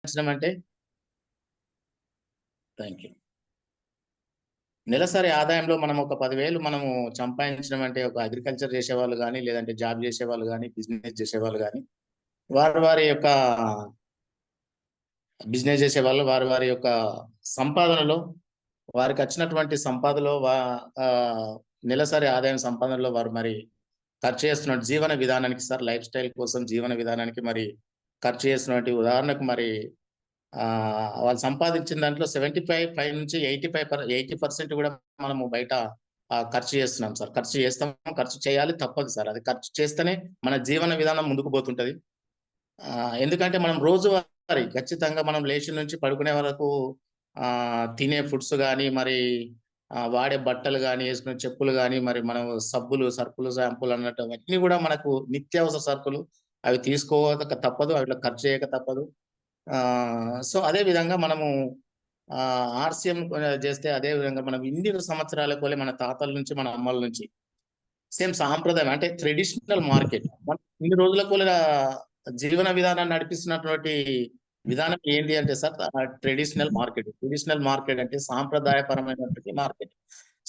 అంటే thank you. నెలసరి ఆదాయంలో మనం ఒక 10,000 మనము సంపాదించడం అంటే ఒక అగ్రికల్చర్ చేసేవాళ్ళు కానీ, లేదంటే జాబ్ చేసేవాళ్ళు కానీ, బిజినెస్ చేసేవాళ్ళు కానీ, వారి వారి యొక్క బిజినెస్ చేసేవాళ్ళు వారి వారి యొక్క సంపాదనలో వారికి వచ్చినటువంటి సంపాదనలో నెలసరి ఆదాయం సంపాదనలో వారు మరి ఖర్చు చేస్తున్న జీవన విధానానికి సార్, లైఫ్ స్టైల్ కోసం జీవన విధానానికి మరి ఖర్చు చేస్తున్నటువంటి ఉదాహరణకు మరి వాళ్ళు సంపాదించిన దాంట్లో 75 నుంచి 80% కూడా మనము బయట ఖర్చు చేస్తున్నాం సార్. ఖర్చు చేస్తాం, ఖర్చు చేయాలి, తప్పదు సార్. అది ఖర్చు చేస్తేనే మన జీవన విధానం ముందుకు పోతుంటది. ఎందుకంటే మనం రోజువారీ ఖచ్చితంగా మనం లేచి నుంచి పడుకునే వరకు తినే ఫుడ్స్ కానీ, మరి వాడే బట్టలు కానీ, వేసుకునే చెప్పులు కానీ, మరి మనం సబ్బులు, సర్పులు, షాంపులు అన్నట్టు అవన్నీ కూడా మనకు నిత్యావసర సరుకులు. అవి తీసుకోక తప్పదు, అవి ఖర్చు చేయక తప్పదు. సో అదే విధంగా మనము ఆర్సిఎం చేస్తే అదే విధంగా మనం ఇన్ని సంవత్సరాల మన తాతల నుంచి, మన అమ్మల నుంచి సేమ్ సాంప్రదాయం అంటే ట్రెడిషనల్ మార్కెట్. ఇన్ని రోజుల జీవన విధానాన్ని నడిపిస్తున్నటువంటి విధానం ఏంటి అంటే sir, traditional market. Traditional market అంటే సాంప్రదాయపరమైనటువంటి మార్కెట్.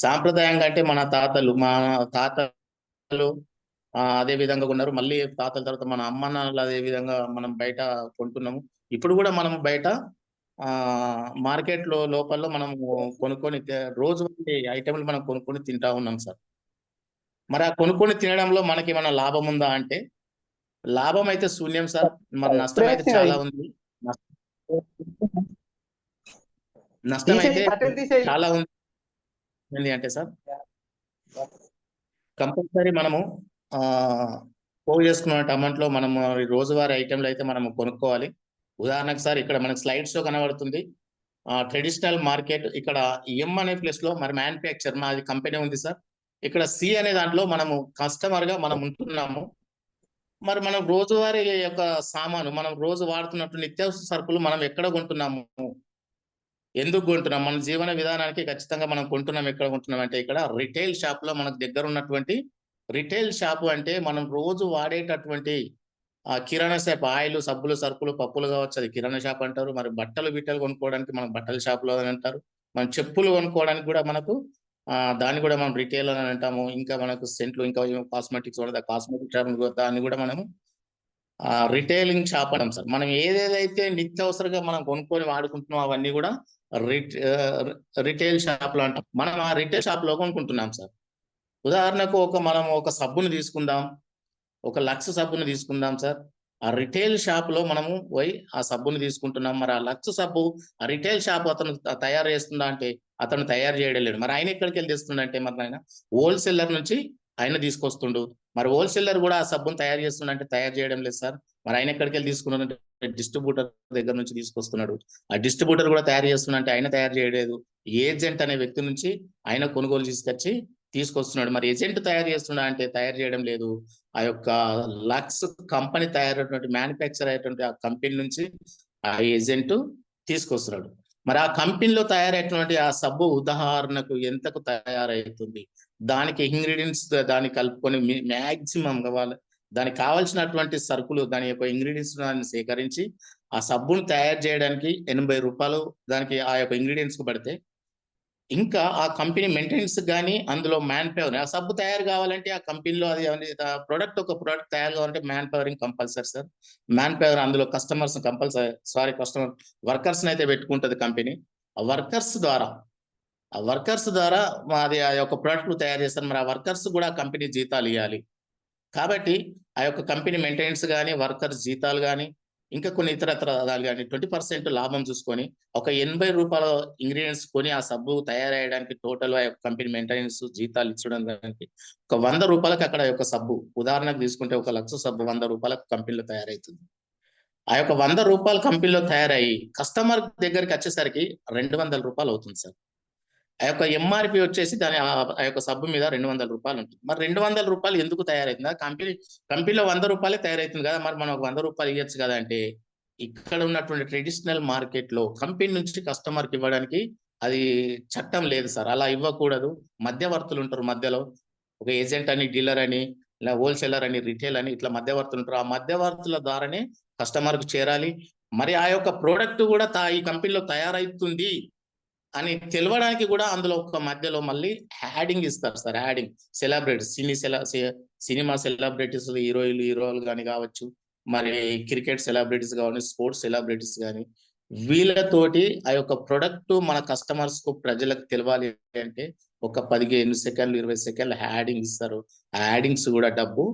సాంప్రదాయంగా అంటే మన తాతలు అదే విధంగా ఉన్నారు. మళ్ళీ తాతల తర్వాత మన అమ్మ నాన్నలు అదే విధంగా మనం బయట కొంటున్నాము. ఇప్పుడు కూడా మనం బయట మార్కెట్ లోపల మనం కొనుక్కొని రోజు ఐటెంలు మనం కొనుక్కొని తింటా ఉన్నాం సార్. మరి ఆ కొనుక్కొని తినడంలో మనకి ఏమైనా లాభం ఉందా అంటే లాభం అయితే శూన్యం సార్. మరి నష్టం అయితే చాలా ఉంది. నష్టం అయితే చాలా ఉంది అంటే సార్, కంపల్సరీ మనము పోగు చేసుకున్న అమౌంట్ లో మనం రోజువారీ ఐటెంలు అయితే మనం కొనుక్కోవాలి. ఉదాహరణకు సార్, ఇక్కడ మనకి స్లైడ్స్ లో కనబడుతుంది ట్రెడిషనల్ మార్కెట్. ఇక్కడ ఎం అనే ప్లేస్ లో మరి మ్యానుఫ్యాక్చర్ మాది కంపెనీ ఉంది సార్. ఇక్కడ సి అనే దాంట్లో మనము కస్టమర్ గా మనం ఉంటున్నాము. మరి మనం రోజువారీ యొక్క సామాను, మనం రోజు వాడుతున్నట్టు నిత్యావసర సరుకులు మనం ఎక్కడ కొంటున్నాము, ఎందుకు కొంటున్నాం, మన జీవన విధానానికి ఖచ్చితంగా మనం కొంటున్నాం. ఎక్కడ కొంటున్నాం అంటే ఇక్కడ రిటైల్ షాప్ లో మనకు దగ్గర ఉన్నటువంటి రిటైల్ షాపు అంటే మనం రోజు వాడేటటువంటి కిరాణా షాప్, ఆయిల్, సబ్బులు, సరుకులు, పప్పులు కావచ్చు, అది కిరాణా షాప్ అంటారు. మరి బట్టలు కొనుక్కోవడానికి మనం బట్టల షాప్ లో అని అంటారు. మనం చెప్పులు కొనుక్కోవడానికి కూడా మనకు దాన్ని కూడా మనం రిటైల్ అని అంటాము. ఇంకా మనకు సెంట్లు, ఇంకా కాస్మెటిక్స్ కాస్మెటిక్ షాప్ దాన్ని కూడా మనము రిటైలింగ్ షాప్ అంటాం సార్. మనం ఏదేదైతే నిత్యావసరంగా మనం కొనుక్కొని వాడుకుంటున్నాం అవన్నీ కూడా రిటైల్ షాప్ లో అంటాం. మనం ఆ రిటైల్ షాప్ లో కొనుక్కుంటున్నాం సార్. ఉదాహరణకు మనం ఒక సబ్బును తీసుకుందాం, ఒక లక్స్ సబ్బును తీసుకుందాం సార్. ఆ రిటైల్ షాప్ లో మనము పోయి ఆ సబ్బును తీసుకుంటున్నాం. మరి ఆ లక్స్ సబ్బు ఆ రిటైల్ షాప్ అతను తయారు చేస్తుందా అంటే అతను తయారు చేయడం లేదు. మరి ఆయన ఎక్కడికి వెళ్ళి తెస్తుండంటే మరి ఆయన హోల్సేలర్ నుంచి ఆయన తీసుకొస్తుండు. మరి హోల్సేలర్ కూడా ఆ సబ్బును తయారు చేస్తుండే తయారు చేయడం లేదు సార్. మరి ఆయన ఎక్కడికి వెళ్ళి తీసుకున్నాడంటే డిస్ట్రిబ్యూటర్ దగ్గర నుంచి తీసుకొస్తున్నాడు. ఆ డిస్ట్రిబ్యూటర్ కూడా తయారు చేస్తుండే ఆయన తయారు చేయలేదు. ఏజెంట్ అనే వ్యక్తి నుంచి ఆయన కొనుగోలు తీసుకొస్తున్నాడు. మరి ఏజెంట్ తయారు చేస్తున్నా అంటే తయారు చేయడం లేదు. ఆ యొక్క లక్స్ కంపెనీ తయారైనటువంటి మ్యానుఫ్యాక్చర్ అయ్యేటువంటి ఆ కంపెనీ నుంచి ఆ ఏజెంట్ తీసుకొస్తున్నాడు. మరి ఆ కంపెనీలో తయారైనటువంటి ఆ సబ్బు ఉదాహరణకు ఎంతకు తయారవుతుంది, దానికి ఇంగ్రీడియంట్స్ దాన్ని కలుపుకొని మ్యాక్సిమం దానికి కావాల్సినటువంటి సరుకులు, దాని యొక్క ఇంగ్రీడియంట్స్ దాన్ని సేకరించి ఆ సబ్బును తయారు చేయడానికి 80 రూపాయలు దానికి ఆ యొక్క ఇంగ్రీడియంట్స్ కు పడితే, ఇంకా ఆ కంపెనీ మెయింటెనెన్స్ కానీ అందులో మ్యాన్ పవర్, ఆ సబ్బు తయారు కావాలంటే ఆ కంపెనీలో అది ఒక ప్రోడక్ట్ తయారు కావాలంటే man pouring compulsory sir. Man power అందులో కస్టమర్స్ కంపల్సరీ కస్టమర్ వర్కర్స్ అయితే పెట్టుకుంటది కంపెనీ. ఆ వర్కర్స్ ద్వారా అది ఆ యొక్క ప్రోడక్ట్ తయారు చేస్తారు. మరి ఆ వర్కర్స్ కూడా కంపెనీ జీతాలు ఇవ్వాలి. కాబట్టి ఆ యొక్క కంపెనీ మెయింటెనెన్స్ కానీ, వర్కర్స్ జీతాలు కానీ, ఇంకా కొన్ని ఇతరత్ర కానీ 20% లాభం చూసుకొని ఒక 80 రూపాయల ఇంగ్రీడియంట్స్ కొని ఆ సబ్బు తయారయ్యడానికి టోటల్ కంపెనీ మెయింటెనెన్స్ జీతాలు ఇచ్చడం దానికి ఒక 100 రూపాయలకు అక్కడ యొక్క సబ్బు ఉదాహరణకు తీసుకుంటే ఒక లక్ష సబ్బు 100 రూపాయలకు కంపెనీలో తయారవుతుంది. ఆ యొక్క 100 రూపాయల కంపెనీలో తయారయ్యి కస్టమర్ దగ్గరికి వచ్చేసరికి 200 రూపాయలు అవుతుంది సార్. ఆ యొక్క ఎంఆర్పి వచ్చేసి దాని ఆ యొక్క సబ్బు మీద 200 రూపాయలు ఉంటుంది. మరి 200 రూపాయలు ఎందుకు తయారైతుందా? కంపెనీలో 100 రూపాయలే తయారైతుంది కదా, మరి మనం 100 రూపాయలు ఇవ్వచ్చు కదా అంటే ఇక్కడ ఉన్నటువంటి ట్రెడిషనల్ మార్కెట్ లో కంపెనీ నుంచి కస్టమర్ కి ఇవ్వడానికి అది చట్టం లేదు సార్. అలా ఇవ్వకూడదు. మధ్యవర్తులు ఉంటారు మధ్యలో, ఒక ఏజెంట్ అని, డీలర్ అని, ఇలా హోల్సేలర్ అని, రిటైల్ అని, ఇట్లా మధ్యవర్తులు ఉంటారు. ఆ మధ్యవర్తుల ద్వారానే కస్టమర్ కు చేరాలి. మరి ఆ యొక్క ప్రోడక్ట్ కూడా ఈ కంపెనీలో తయారైతుంది అని తెలవడానికి కూడా అందులో ఒక మధ్యలో మళ్ళీ యాడింగ్ ఇస్తారు sir. Adding celebrities, cinema celebrities, హీరోలు కానీ కావచ్చు, మరి క్రికెట్ సెలబ్రిటీస్ కానీ, స్పోర్ట్స్ సెలబ్రిటీస్ కానీ, వీళ్ళతోటి ఆ యొక్క ప్రొడక్ట్ మన కస్టమర్స్ కు ప్రజలకు తెలవాలి అంటే ఒక 15 సెకండ్లు 20 సెకండ్లు యాడింగ్ ఇస్తారు. ఆ యాడింగ్స్ కూడా డబ్బు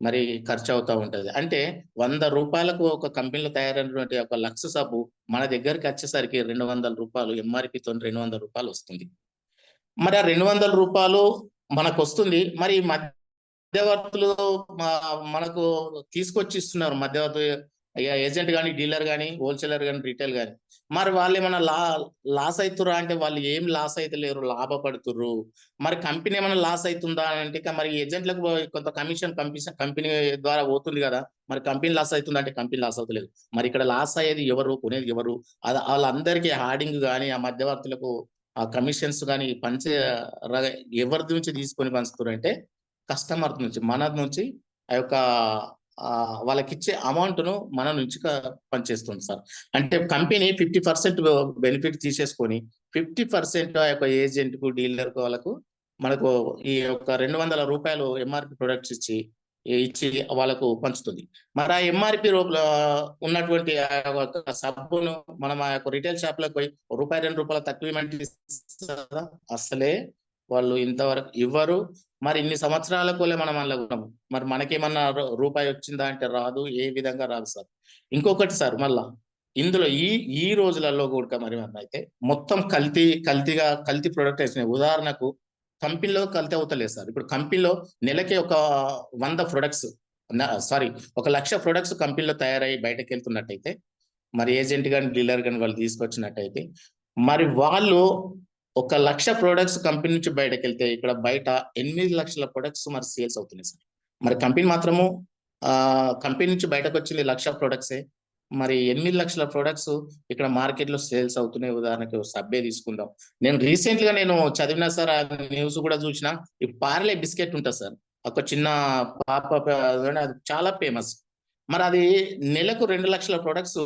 మరి ఖర్చు అవుతా ఉంటది. అంటే 100 రూపాయలకు ఒక కంపెనీలో తయారైనటువంటి ఒక లక్స్ సబ్బు మన దగ్గరికి వచ్చేసరికి 200 రూపాయలు, ఎంఆర్పితో 200 రూపాయలు వస్తుంది. మరి ఆ 200 రూపాయలు మనకు వస్తుంది. మరి మధ్యవర్తులు మనకు తీసుకొచ్చి ఇస్తున్నారు. మధ్యవర్తి ఏజెంట్ కానీ, డీలర్ కానీ, హోల్సేలర్ కానీ, రిటైల్ కానీ. మరి వాళ్ళు ఏమైనా లాస్ అవుతురా అంటే వాళ్ళు ఏం లాస్ అయితే లేరు, లాభపడుతుర్రు. మరి కంపెనీ ఏమైనా లాస్ అవుతుందా అంటే మరి ఏజెంట్లకు కొంత కమిషన్ కంపెనీ ద్వారా పోతుంది కదా. మరి కంపెనీ లాస్ అవుతుందా అంటే కంపెనీ లాస్ అవుతలేదు. మరి ఇక్కడ లాస్ అయ్యేది ఎవరు, కొనేది ఎవరు? వాళ్ళందరికీ హార్డింగ్ కానీ, ఆ మధ్యవర్తులకు ఆ కమిషన్స్ కానీ పంచే ఎవరి నుంచి తీసుకొని పంచుతున్నారు అంటే కస్టమర్ నుంచి, మన నుంచి ఆ యొక్క వాళ్ళకిచ్చే అమౌంట్ ను మన నుంచి పనిచేస్తుంది సార్. అంటే కంపెనీ 50% బెనిఫిట్ తీసేసుకొని 50% ఆ యొక్క ఏజెంట్ కు, డీలర్ కు, వాళ్ళకు మనకు ఈ యొక్క 200 రూపాయలు ఎంఆర్పి ప్రొడక్ట్స్ ఇచ్చి వాళ్ళకు పంచుతుంది. మరి ఆ ఎంఆర్పి ఉన్నటువంటి సబ్బును మనం ఆ యొక్క రిటైల్ షాప్ లకు పోయి రూపాయి 2 రూపాయలు తక్కువ ఇవ్వమంటే అసలే వాళ్ళు ఇంతవరకు ఇవ్వరు. మరి ఇన్ని సంవత్సరాలకు మనం అలా ఉన్నాము. మరి మనకేమన్నా రూపాయి వచ్చిందా అంటే రాదు. ఏ విధంగా రాదు సార్. ఇంకొకటి సార్ మళ్ళా ఇందులో ఈ రోజులలో కూడా మరి అయితే మొత్తం కల్తీ ప్రొడక్ట్ వేసినాయి. ఉదాహరణకు కంపెనీలో కల్తీ అవుతలేదు సార్. ఇప్పుడు కంపెనీలో నెలకి ఒక 100 ప్రొడక్ట్స్ ఒక 1,00,000 ప్రొడక్ట్స్ కంపెనీలో తయారయ్యి బయటకు వెళ్తున్నట్టయితే, మరి ఏజెంట్ కానీ, డీలర్ కానీ వాళ్ళు తీసుకొచ్చినట్టయితే, మరి వాళ్ళు ఒక 1,00,000 ప్రొడక్ట్స్ కంపెనీ నుంచి బయటకు వెళ్తే ఇక్కడ బయట 8 లక్షల ప్రొడక్ట్స్ మరి సేల్స్ అవుతున్నాయి సార్. మరి కంపెనీ మాత్రము కంపెనీ నుంచి బయటకు వచ్చింది 1,00,000 ప్రొడక్ట్సే. మరి 8 లక్షల ప్రొడక్ట్స్ ఇక్కడ మార్కెట్ లో సేల్స్ అవుతున్నాయి. ఉదాహరణకు సబ్బే తీసుకుందాం. నేను రీసెంట్ గా చదివినా సార్, ఆ న్యూస్ కూడా చూసిన. ఈ పార్లే బిస్కెట్ ఉంటుంది సార్, ఒక చిన్న పాప, అది చాలా ఫేమస్. మరి అది నెలకు 2 లక్షల ప్రొడక్ట్స్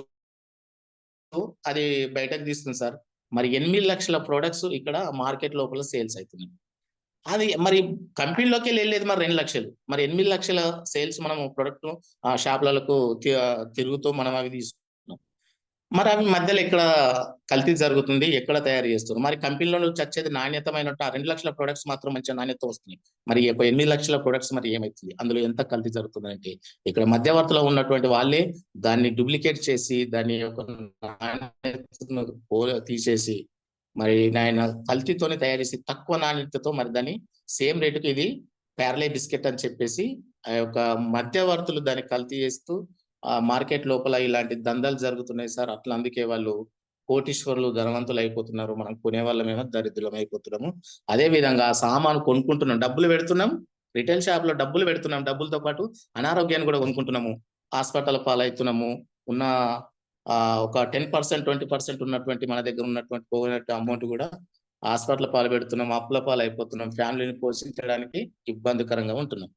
అది బయటకు తీస్తుంది సార్. మరి 8 లక్షల ప్రొడక్ట్స్ ఇక్కడ మార్కెట్ లోపల సేల్స్ అవుతున్నాయి. అది మరి కంపెనీలోకి వెళ్ళేది మరి 2 లక్షలు. మరి 8 లక్షల సేల్స్ మనం ప్రొడక్ట్ షాపులకు తిరుగుతూ మనం అవి తీసుకున్నాం. మరి అవి మధ్యలో ఎక్కడ కల్తీ జరుగుతుంది, ఎక్కడ తయారు చేస్తున్నారు? మరి కంపెనీలో చచ్చేది నాణ్యతమైనట్టు ఆ 2 లక్షల ప్రొడక్ట్స్ మాత్రం మంచి నాణ్యత వస్తున్నాయి. మరి 8 లక్షల ప్రొడక్ట్స్ మరి ఏమైతుంది? అందులో ఎంత కల్తీ జరుగుతుందంటే ఇక్కడ మధ్యవర్తిలో ఉన్నటువంటి వాళ్ళే దాన్ని డూప్లికేట్ చేసి దాని యొక్క నాణ్యతను తీసేసి మరి ఆయన కల్తీతోనే తయారు చేసి తక్కువ నాణ్యతతో మరి దాన్ని సేమ్ రేటుకి ఇది ప్యారలే బిస్కెట్ అని చెప్పేసి ఆ యొక్క మధ్యవర్తులు దాన్ని కల్తీ చేస్తూ ఆ మార్కెట్ లోపల ఇలాంటి దందాలు జరుగుతున్నాయి సార్. అట్లా అందుకే వాళ్ళు కోటీశ్వరులు, ధనవంతులు అయిపోతున్నారు. మనం కొనే వాళ్ళమేమో దరిద్రులం అయిపోతున్నాము. అదే విధంగా ఆ సామాను కొనుక్కుంటున్నాం, డబ్బులు పెడుతున్నాం, రిటైల్ షాప్ లో డబ్బులు పెడుతున్నాం, డబ్బులతో పాటు అనారోగ్యాన్ని కూడా కొనుక్కుంటున్నాము, హాస్పిటల్ పాలవుతున్నాము. ఉన్న ఒక 10% 20% ఉన్నటువంటి మన దగ్గర ఉన్నటువంటి పోయినట్టు అమౌంట్ కూడా హాస్పిటల్ పాలు పెడుతున్నాం, అప్పుల పాలు అయిపోతున్నాం, ఫ్యామిలీని పోషించడానికి ఇబ్బందికరంగా ఉంటున్నాం.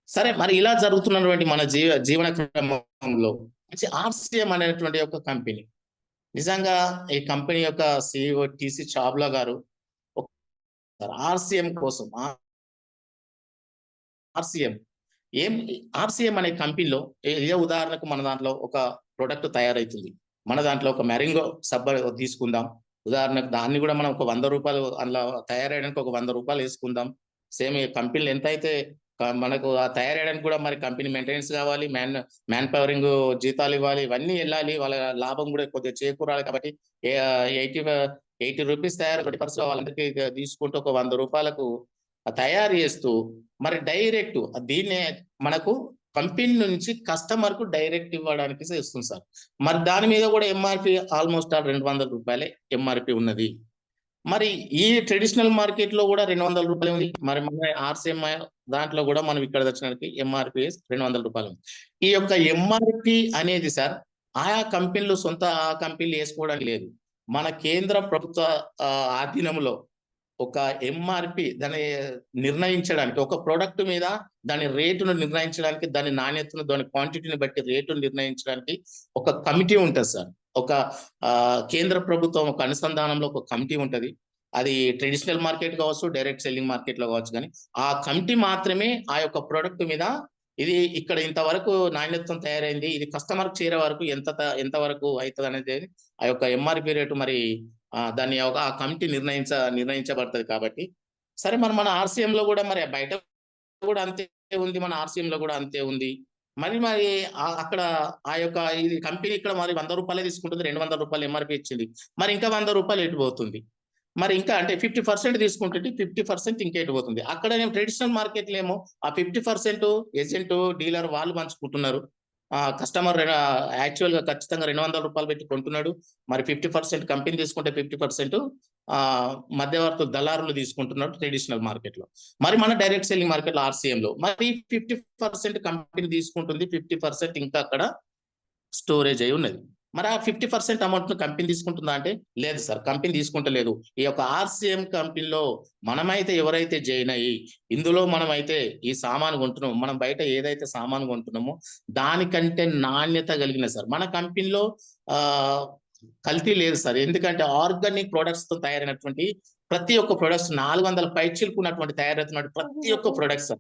సరే, మరి ఇలా జరుగుతున్నటువంటి మన జీవన క్రమంలో ఆర్సిఎం అనేటువంటి ఒక కంపెనీ, నిజంగా ఈ కంపెనీ యొక్క సిఇఓ టిసి చావ్లా గారు ఆర్సిఎం కోసం ఆర్సిఎం అనే కంపెనీలో ఏ ఉదాహరణకు మన దాంట్లో ఒక ప్రొడక్ట్ తయారైతుంది. మన దాంట్లో ఒక మ్యారింగో సబ్బ తీసుకుందాం ఉదాహరణకు, దాన్ని కూడా మనం ఒక 100 రూపాయలు అందులో తయారయ్యడానికి ఒక 100 రూపాయలు వేసుకుందాం. సేమ్ కంపెనీలు ఎంత అయితే మనకు ఆ తయారయ్యడానికి కూడా మరి కంపెనీ మెయింటెనెన్స్ కావాలి, మ్యాన్ పవరింగ్ జీతాలు ఇవ్వాలి, ఇవన్నీ వెళ్ళాలి, వాళ్ళ లాభం కూడా కొద్దిగా చేకూరాలి. కాబట్టి 80 రూపీస్ తయారు 20% వాళ్ళందరికీ తీసుకుంటూ ఒక 100 రూపాయలకు తయారు చేస్తూ మరి డైరెక్ట్ దీన్నే మనకు కంపెనీ నుంచి కస్టమర్ కు డైరెక్ట్ ఇవ్వడానికి ఇస్తుంది సార్. మరి దాని మీద కూడా ఎంఆర్పి ఆల్మోస్ట్ 200 రూపాయలే ఎంఆర్పి ఉన్నది. మరి ఈ ట్రెడిషనల్ మార్కెట్ లో కూడా 200 రూపాయలు ఉంది. మరి మన ఆర్సిఎం దాంట్లో కూడా మనం ఇక్కడ వచ్చినకి ఎంఆర్పి 200 రూపాయలు. ఈ యొక్క ఎంఆర్పి అనేది సార్ ఆయా కంపెనీలు సొంత ఆ కంపెనీలు వేసుకోవడానికి లేదు. మన కేంద్ర ప్రభుత్వ ఆధీనంలో ఒక ఎంఆర్పి దాన్ని నిర్ణయించడానికి, ఒక ప్రోడక్ట్ మీద దాని రేటును నిర్ణయించడానికి, దాని నాణ్యతను, దాని క్వాంటిటీని బట్టి రేటును నిర్ణయించడానికి ఒక కమిటీ ఉంటుంది సార్. ఒక కేంద్ర ప్రభుత్వం ఒక అనుసంధానంలో ఒక కమిటీ ఉంటది. అది ట్రెడిషనల్ మార్కెట్ కావచ్చు, డైరెక్ట్ సెల్లింగ్ మార్కెట్ లో కావచ్చు. కానీ ఆ కమిటీ మాత్రమే ఆ యొక్క ప్రోడక్ట్ మీద ఇది ఇక్కడ ఇంతవరకు నాణ్యత్వం తయారైంది, ఇది కస్టమర్ చేరే వరకు ఎంత వరకు అవుతుంది అనేది ఆ యొక్క ఎంఆర్పి రేటు మరి దాన్ని ఆ కమిటీ నిర్ణయించబడుతుంది. కాబట్టి సరే మరి మన ఆర్సీఎం లో కూడా మరి బయట కూడా అంతే ఉంది, మన ఆర్సీఎం లో కూడా అంతే ఉంది. మరి అక్కడ ఆ యొక్క ఇది కంపెనీ ఇక్కడ మరి 100 రూపాయలే తీసుకుంటుంది, 200 రూపాయలు ఎంఆర్పి ఇచ్చింది, మరి ఇంకా 100 రూపాయలు ఎటు పోతుంది? మరి ఇంకా అంటే 50% తీసుకుంటుంటే 50% ఇంకేటి పోతుంది. అక్కడ ట్రెడిషనల్ మార్కెట్లో ఏమో ఆ 50% ఏజెంట్, డీలర్ వాళ్ళు పంచుకుంటున్నారు. కస్టమర్ యాక్చువల్ గా ఖచ్చితంగా 200 రూపాయలు పెట్టి కొంటున్నాడు. మరి 50% కంపెనీ తీసుకుంటే 50% మధ్యవర్తులు, దళారులు తీసుకుంటున్నారు ట్రెడిషనల్ మార్కెట్ లో. మరి మన డైరెక్ట్ సెల్లింగ్ మార్కెట్ లో ఆర్సీఎం లో మరి 50% కంపెనీ తీసుకుంటుంది, 50% ఇంకా అక్కడ స్టోరేజ్ అయి ఉన్నది. మరి ఆ 50% అమౌంట్ ను కంపెనీ తీసుకుంటుందా అంటే లేదు సార్, కంపెనీ తీసుకుంటలేదు. ఈ యొక్క ఆర్సీఎం కంపెనీలో మనమైతే ఎవరైతే జాయిన్ అయ్యి ఇందులో మనమైతే ఈ సామాను కొంటున్నామో, మనం బయట ఏదైతే సామాను కొంటున్నామో దానికంటే నాణ్యత కలిగిన సార్ మన కంపెనీలో కల్తీ లేదు సార్. ఎందుకంటే ఆర్గానిక్ ప్రొడక్ట్స్ తో తయారైనటువంటి ప్రతి ఒక్క ప్రొడక్ట్స్ 400 పైచిలుకున్నటువంటి తయారవుతున్నటువంటి ప్రతి ఒక్క ప్రొడక్ట్స్,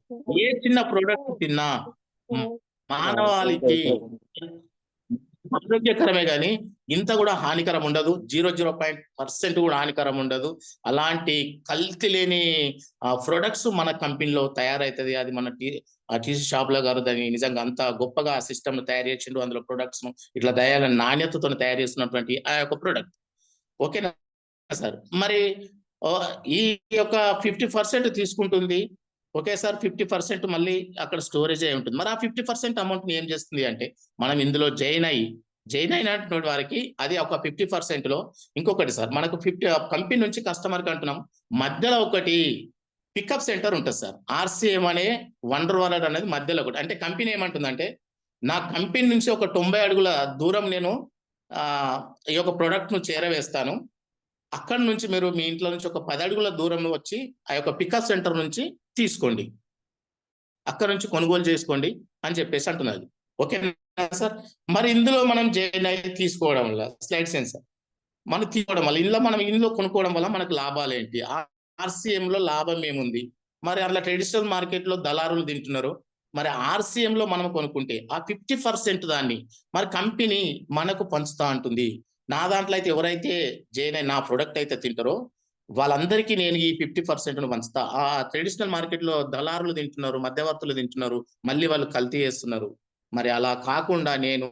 ఏ చిన్న ప్రొడక్ట్ తిన్నా మానవాళికి ఆరోగ్యకరమే కానీ ఇంత కూడా హానికరం ఉండదు. 0.0% కూడా హానికరం ఉండదు. అలాంటి కల్తీ లేని ప్రొడక్ట్స్ మన కంపెనీలో తయారైతుంది. అది మన టీసీ షాప్ లో గారు దాన్ని నిజంగా అంత గొప్పగా ఆ సిస్టమ్ తయారు చేసిండు. అందులో ప్రొడక్ట్స్ ఇట్లా నాణ్యతతో తయారు చేస్తున్నటువంటి ఆ యొక్క ప్రొడక్ట్. ఓకేనా సార్? మరి ఈ యొక్క 50% తీసుకుంటుంది. ఓకే సార్, 50% మళ్ళీ అక్కడ స్టోరేజ్ అయి ఉంటుంది. మరి ఆ 50% అమౌంట్ ని ఏం చేస్తుంది అంటే మనం ఇందులో జాయిన్ అయినటువంటి వారికి అది ఒక 50% లో ఇంకొకటి సార్, మనకు 50 కంపెనీ నుంచి కస్టమర్ కి అంటున్నాం, మధ్యలో ఒకటి పికప్ సెంటర్ ఉంటుంది సార్. ఆర్సీఎం అనే వండర్ వరల్డ్ అనేది మధ్యలో ఒకటి. అంటే కంపెనీ ఏమంటుందంటే నా కంపెనీ నుంచి ఒక 90 అడుగుల దూరం నేను ఈ యొక్క ప్రొడక్ట్ ను చేరవేస్తాను, అక్కడ నుంచి మీరు మీ ఇంట్లో నుంచి ఒక 10 అడుగుల దూరంలో వచ్చి ఆ యొక్క పికప్ సెంటర్ నుంచి తీసుకోండి, అక్కడ నుంచి కొనుగోలు చేసుకోండి అని చెప్పేసి అంటున్నది. ఓకేనా సార్? మరి ఇందులో మనం తీసుకోవడం వల్ల స్లైడ్ సెన్సార్ మనం తీసుకోవడం వల్ల ఇందులో కొనుక్కోవడం వల్ల మనకు లాభాలు ఏంటి? ఆర్సీఎం లో లాభం ఏముంది? మరి అట్లా ట్రెడిషనల్ మార్కెట్ లో దళారులు తింటున్నారు. మరి ఆర్సీఎం లో మనం కొనుక్కుంటే ఆ 50% దాన్ని మరి కంపెనీ మనకు పంచుతా ఉంటుంది. నా దాంట్లో అయితే ఎవరైతే నా ప్రొడక్ట్ అయితే తింటారో వాళ్ళందరికీ నేను ఈ 50% ను పంచుతా. ఆ ట్రెడిషనల్ మార్కెట్ లో దళారులు తింటున్నారు, మధ్యవర్తులు తింటున్నారు, మళ్ళీ వాళ్ళు కల్తీ చేస్తున్నారు. మరి అలా కాకుండా నేను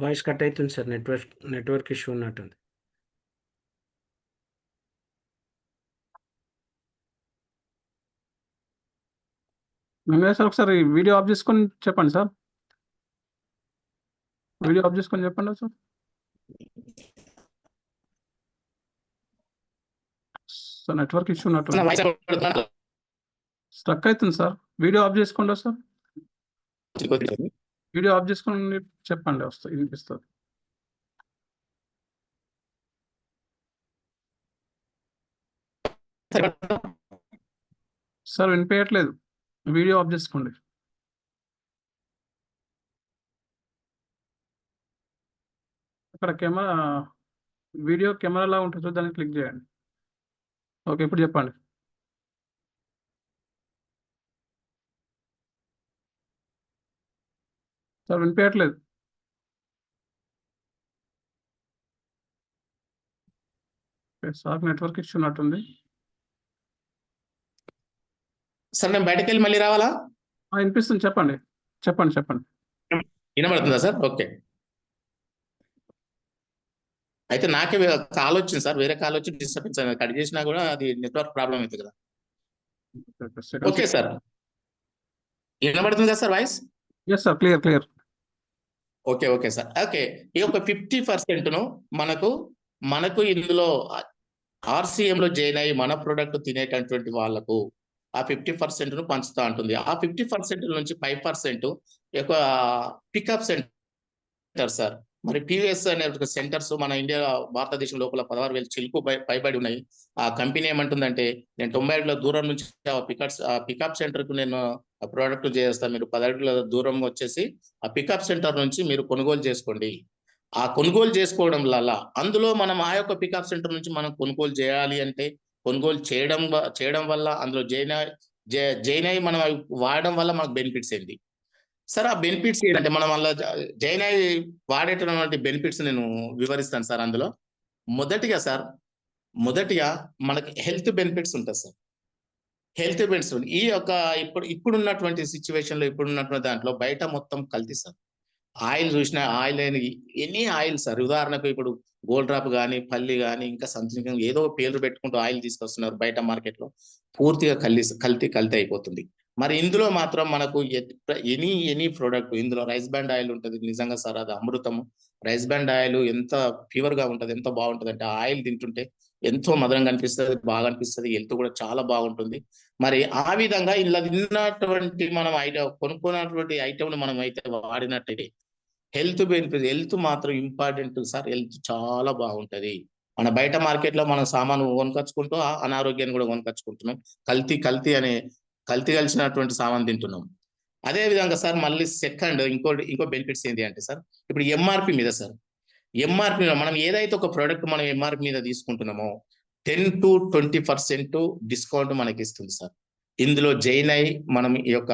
వాయిస్ కట్ అవుతుంది సార్, నెట్వర్క్ ఇష్యూ ఉన్నట్టుంది. సార్ ఒకసారి వీడియో ఆఫ్ చేసుకొని చెప్పండి సార్, వీడియో ఆఫ్ చేసుకొని చెప్పండి సార్. సార్ నెట్వర్క్ ఇష్యూ ఉన్నట్టు స్ట్రక్ అవుతుంది సార్, వీడియో ఆఫ్ చేసుకోండి సార్, వీడియో ఆఫ్ చేసుకొని చెప్పండి, వస్తుంది వినిపిస్తుంది. సార్ వినిపించట్లేదు, వీడియో ఆఫ్ చేసుకోండి. అక్కడ వీడియో కెమెరాలా ఉంటుంది, దాన్ని క్లిక్ చేయండి. ఓకే, ఇప్పుడు చెప్పండి. సార్ వినిపించట్లేదు. సార్ నెట్వర్క్ ఇష్యూ ఉన్నట్టుంది. సార్ నేను బయటకు వెళ్ళి మళ్ళీ రావాలా? వినిపిస్తుంది, చెప్పండి. వినబడుతుందా సార్? ఓకే. అయితే నాకే కాల్ వచ్చింది సార్, వేరే కాల్ వచ్చి డిస్టర్బెన్స్ అయింది. కట్ చేసినా కూడా అది నెట్వర్క్ ప్రాబ్లం అవుతుంది కదా. ఓకే సార్, వినబడుతుంది కదా sir voice? Yes sir, clear clear. Okay okay sir. Okay, ఈ యొక్క 50% మనకు ఇందులో RCM లో జాయిన్ అయ్యి మన ప్రొడక్ట్ తినేటటువంటి వాళ్ళకు ఆ 50% పంచుతా ఉంటుంది. ఆ 50% నుంచి 5% యొక్క పికప్ సెంటర్ సార్. మరి టీవీఎస్ అనే ఒక సెంటర్స్ మన ఇండియా భారతదేశం లోపల 16,000 చిలుకు పైబడి ఉన్నాయి. ఆ కంపెనీ ఏమంటుందంటే, నేను 90 అడుగుల దూరం నుంచి పికప్ సెంటర్ కు నేను ప్రోడక్ట్ చేస్తాను, మీరు 10 అడుగుల దూరం వచ్చేసి ఆ పికప్ సెంటర్ నుంచి మీరు కొనుగోలు చేసుకోండి. ఆ కొనుగోలు చేసుకోవడం వల్ల అందులో మనం ఆ యొక్క పికప్ సెంటర్ నుంచి మనం కొనుగోలు చేయాలి అంటే, కొనుగోలు చేయడం వల్ల అందులో జైన్ అయ్యి మనం అవి వాడడం వల్ల మనకు బెనిఫిట్స్ ఏంటి సార్? ఆ బెనిఫిట్స్ ఏంటంటే, మనం అలా జైన్ అయ్యి వాడేటటువంటి బెనిఫిట్స్ నేను వివరిస్తాను సార్. అందులో మొదటిగా మనకి హెల్త్ బెనిఫిట్స్ ఉంటాయి సార్. హెల్త్ బెనిఫిట్స్ ఈ యొక్క ఇప్పుడున్నటువంటి సిచ్యువేషన్ లో, ఇప్పుడున్నటువంటి దాంట్లో బయట మొత్తం కల్తీ సార్. ఆయిల్ చూసిన ఆయిల్ ఎనీ ఆయిల్ సార్. ఉదాహరణకు ఇప్పుడు గోల్డ్ డ్రాప్ కానీ, పల్లి కానీ, ఇంకా సంథింగ్ ఏదో పేర్లు పెట్టుకుంటూ ఆయిల్ తీసుకొస్తున్నారు బయట మార్కెట్ లో. పూర్తిగా కల్తీ అయిపోతుంది. మరి ఇందులో మాత్రం మనకు ఎనీ ప్రోడక్ట్, ఇందులో రైస్ బ్రాండ్ ఆయిల్ ఉంటుంది. నిజంగా సార్ అది అమృతము. రైస్ బ్రాండ్ ఆయిల్ ఎంత ప్యూర్ గా ఉంటది, ఎంత బాగుంటది అంటే, ఆ ఆయిల్ తింటుంటే ఎంతో మధురంగా అనిపిస్తుంది, బాగా అనిపిస్తుంది, హెల్త్ కూడా చాలా బాగుంటుంది. మరి ఆ విధంగా ఇలా తిన్నటువంటి మనం కొనుక్కున్నటువంటి ఐటమ్ మనం అయితే వాడినట్టయితే హెల్త్ బెనిఫిట్, హెల్త్ మాత్రం ఇంపార్టెంట్ సార్. హెల్త్ చాలా బాగుంటది. మన బయట మార్కెట్ లో మనం సామాను కొనుకొచ్చుకుంటూ అనారోగ్యాన్ని కూడా కొనుకొచ్చుకుంటున్నాం. కల్తీ కలిసినటువంటి సామాన్ తింటున్నాం. అదే విధంగా సార్ మళ్ళీ సెకండ్ ఇంకో బెనిఫిట్స్ ఏంటి అంటే సార్, ఇప్పుడు ఎంఆర్పి మీద సార్, ఎంఆర్పి మనం ఏదైతే ఒక ప్రోడక్ట్ మనం ఎంఆర్పి మీద తీసుకుంటున్నామో 10 to 20% డిస్కౌంట్ మనకి ఇస్తుంది సార్. ఇందులో జైన్ అయి మనం ఈ యొక్క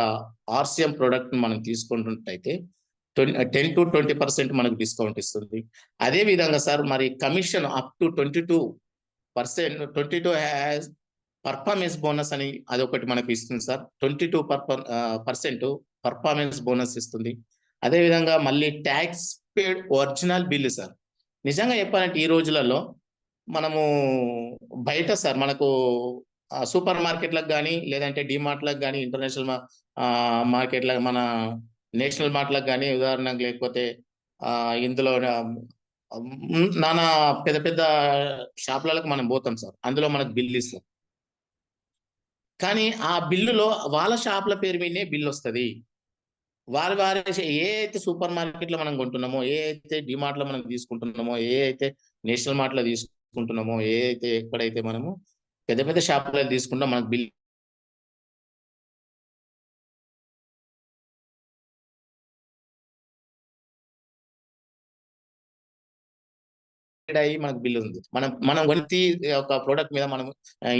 RCM ప్రోడక్ట్ మనం తీసుకుంటున్నట్టయితే 10 to 20% మనకు డిస్కౌంట్ ఇస్తుంది. అదే విధంగా సార్ మరి commission up to 22%, 22 has performance bonus అని అదొకటి మనకు ఇస్తుంది సార్. 22% పర్ఫార్మెన్స్ బోనస్ ఇస్తుంది. అదే విధంగా మళ్ళీ ట్యాక్స్ పేడ్ ఒరిజినల్ బిల్లు సార్. నిజంగా చెప్పాలంటే ఈ రోజులలో మనము బయట సార్ మనకు సూపర్ మార్కెట్లకు కానీ, లేదంటే డిమార్ట్లకు కానీ, ఇంటర్నేషనల్ మార్కెట్లకు, మన నేషనల్ మార్ట్లకు కానీ, ఉదాహరణకు లేకపోతే ఇందులో నానా పెద్ద పెద్ద షాపులకు మనం పోతాం సార్. అందులో మనకు బిల్లు ఇస్తాం. కానీ ఆ బిల్లులో వాళ్ళ షాపుల పేరు మీదనే బిల్లు వస్తుంది. వారి ఏ అయితే సూపర్ మార్కెట్ లో మనం కొంటున్నామో, ఏ అయితే డిమార్ట్ లో మనం తీసుకుంటున్నామో, ఏ అయితే నేషనల్ మార్ట్ లో తీసుకుంటున్నామో, ఏ అయితే ఎక్కడైతే మనము పెద్ద పెద్ద షాపులలో తీసుకుంటాం, మనకు బిల్ అయ్యి మనకు బిల్లు ఉంది. మనం కొట్టి ఒక ప్రోడక్ట్ మీద మనం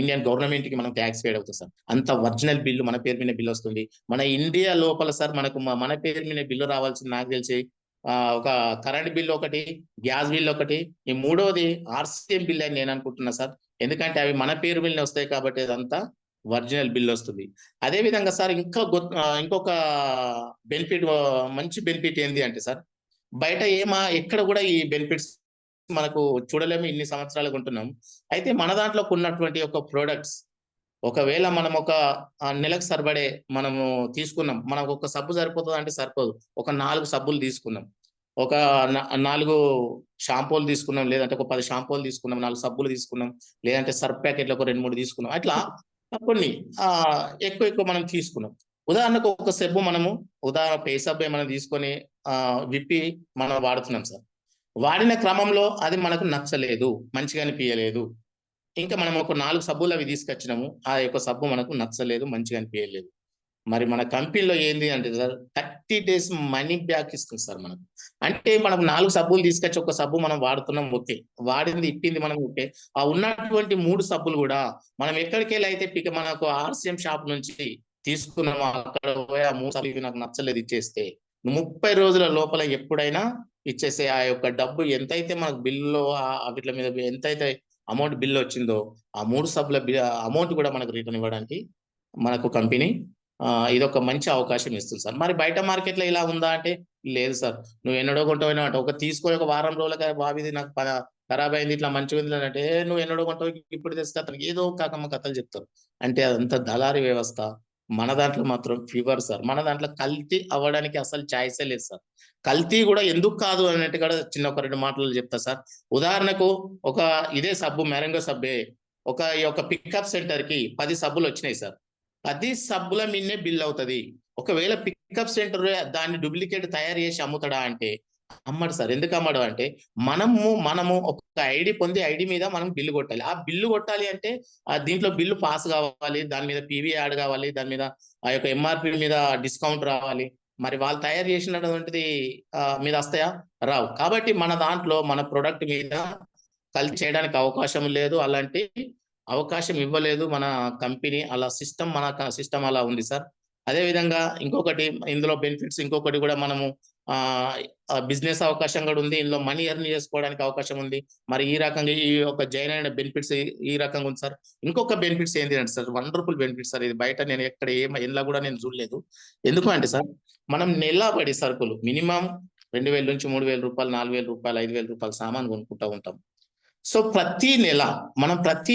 ఇండియన్ గవర్నమెంట్ కి మనం ట్యాక్స్ పేడ్ అవుతుంది సార్. అంత ఒరిజినల్ బిల్లు మన పేరు మీద బిల్లు వస్తుంది. మన ఇండియా లోపల సార్ మనకు మన పేరు మీద బిల్లు రావాల్సింది నాకు తెలిసి ఒక కరెంట్ బిల్ ఒకటి, గ్యాస్ బిల్ ఒకటి, ఈ మూడోది RCM బిల్ అని నేను అనుకుంటున్నా సార్. ఎందుకంటే అవి మన పేరు మీద వస్తాయి కాబట్టి అదంతా ఒరిజినల్ బిల్ వస్తుంది. అదే విధంగా సార్ ఇంకొక బెనిఫిట్, మంచి బెనిఫిట్ ఏంటి అంటే సార్, బయట ఎక్కడ కూడా ఈ బెనిఫిట్స్ మనకు చూడలేము, ఇన్ని సంవత్సరాలు ఉంటున్నాం. అయితే మన దాంట్లో ఉన్నటువంటి ఒక ప్రోడక్ట్స్ ఒకవేళ మనం ఒక నెలకు సరిపడే మనము తీసుకున్నాం, మనకు ఒక సబ్బు సరిపోతుంది అంటే సరిపోదు, ఒక 4 సబ్బులు తీసుకున్నాం, ఒక 4 షాంపూలు తీసుకున్నాం, లేదంటే ఒక 10 షాంపూలు తీసుకున్నాం, 4 సబ్బులు తీసుకున్నాం, లేదంటే సర్ఫ్ ప్యాకెట్లు ఒక 2-3 తీసుకున్నాం, అట్లా కొన్ని ఎక్కువ మనం తీసుకున్నాం. ఉదాహరణకు ఒక సబ్బు మనము పే సబ్బు మనం తీసుకొని విప్పి మనం వాడుతున్నాం సార్. వాడిన క్రమంలో అది మనకు నచ్చలేదు, మంచిగా అనిపించలేదు. ఇంకా మనం ఒక 4 సబ్బులు అవి తీసుకొచ్చినాము, ఆ యొక్క సబ్బు మనకు నచ్చలేదు, మంచిగా అనిపించలేదు. మరి మన కంపెనీలో ఏంది అంటే సార్ 30 days మనీ బ్యాక్ ఇస్తుంది సార్ మనకు. అంటే మనం 4 సబ్బులు తీసుకొచ్చి ఒక సబ్బు మనం వాడుతున్నాం, ఓకే, వాడింది ఇప్పింది మనం ఓకే, ఆ ఉన్నటువంటి 3 సబ్బులు కూడా మనం ఎక్కడికి వెళ్ళి అయితే మనకు RCM షాప్ నుంచి తీసుకున్నాము, అక్కడ పోయి ఆ 3 సబ్బులు నాకు నచ్చలేదు ఇచ్చేస్తే 30 రోజుల లోపల ఎప్పుడైనా ఇచ్చేసే ఆ యొక్క డబ్బు ఎంతైతే మనకు బిల్లులో వీటి మీద ఎంతైతే అమౌంట్ బిల్ వచ్చిందో ఆ 3 సబ్బుల అమౌంట్ కూడా మనకు రిటర్న్ ఇవ్వడానికి మనకు కంపెనీ ఇదొక మంచి అవకాశం ఇస్తుంది సార్. మరి బయట మార్కెట్లో ఇలా ఉందా అంటే లేదు సార్. నువ్వు ఎన్నడో కొంటావు అంటే తీసుకొని ఒక వారం రోజులకి బాబు నాకు ఖరాబ్ అయింది ఇట్లా మంచిగా ఉంది అంటే నువ్వు ఎన్నడో కొంటావు ఇప్పుడు తెస్తే అతనికి ఏదో కాకమ్మ కథలు చెప్తారు. అంటే అదంతా దళారీ వ్యవస్థ. మన దాంట్లో మాత్రం ఫీవర్ సార్. మన దాంట్లో కల్తీ అవ్వడానికి అసలు ఛాయిసే లేదు సార్. కల్తీ కూడా ఎందుకు కాదు అన్నట్టు కూడా ఒక 2 మాటలు చెప్తా సార్. ఉదాహరణకు ఇదే సబ్బు మెరంగో సబ్బే ఈ యొక్క పికప్ సెంటర్ కి 10 సబ్బులు వచ్చినాయి సార్. 10 సబ్బుల మీదనే బిల్ అవుతుంది. ఒకవేళ పికప్ సెంటర్ దాన్ని డూప్లికేట్ తయారు చేసి అమ్ముతాడా అంటే అమ్మడు సార్. ఎందుకు అమ్మడు అంటే మనము ఒక ఐడి పొంది ఐడి మీద మనం బిల్లు కొట్టాలి. ఆ బిల్లు కొట్టాలి అంటే దీంట్లో బిల్లు పాస్ కావాలి, దాని మీద పీవీ యాడ్ కావాలి, దాని మీద ఆ యొక్క ఎంఆర్పి మీద డిస్కౌంట్ రావాలి. మరి వాళ్ళు తయారు చేసినటువంటిది మీద వస్తాయా? రావు. కాబట్టి మన దాంట్లో మన ప్రొడక్ట్ మీద కల్తీ చేయడానికి అవకాశం లేదు. అలాంటి అవకాశం ఇవ్వలేదు మన కంపెనీ. మన సిస్టమ్ అలా ఉంది సార్. అదే విధంగా ఇంకొకటి ఇందులో బెనిఫిట్స్ ఇంకొకటి కూడా మనము బిజినెస్ అవకాశం కూడా ఉంది. ఇందులో మనీ ఎర్న్ చేసుకోవడానికి అవకాశం ఉంది. మరి ఈ రకంగా ఈ యొక్క జైన్ అయిన బెనిఫిట్స్ ఈ రకంగా ఉంది సార్. ఇంకొక బెనిఫిట్స్ ఏంటి అంటే సార్, వండర్ఫుల్ బెనిఫిట్స్ సార్. ఇది బయట నేను ఎక్కడ ఎలా కూడా నేను చూడలేదు. ఎందుకు అంటే సార్, మనం నెలబడి సరుకులు మినిమం 2000 నుంచి 3000 రూపాయలు, 4000 రూపాయలు, 5000 రూపాయలు సామాన్ కొనుక్కుంటూ ఉంటాం. సో ప్రతి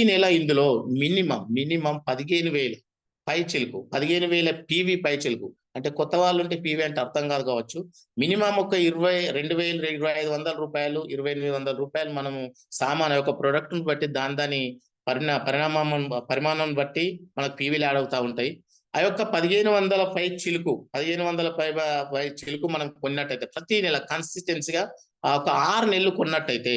నెల ఇందులో మినిమం 15,000 పై చిలుకు, 15,000 పీవీ పై చిలుకు. అంటే కొత్త వాళ్ళు ఉంటే పీవీ అంటే అర్థం కాదు కావచ్చు. మినిమం ఒక 22,000, 2,500 రూపాయలు, 2,800 రూపాయలు మనము సామాన్ యొక్క ప్రొడక్ట్ ని బట్టి దాని పరిమాణం బట్టి మనకు పీవీలు యాడ్ అవుతా ఉంటాయి. ఆ యొక్క 1500 పై చిలుకు మనం కొన్నట్టయితే ప్రతి నెల కన్సిస్టెన్సీగా ఒక 6 నెలలు కొన్నట్టయితే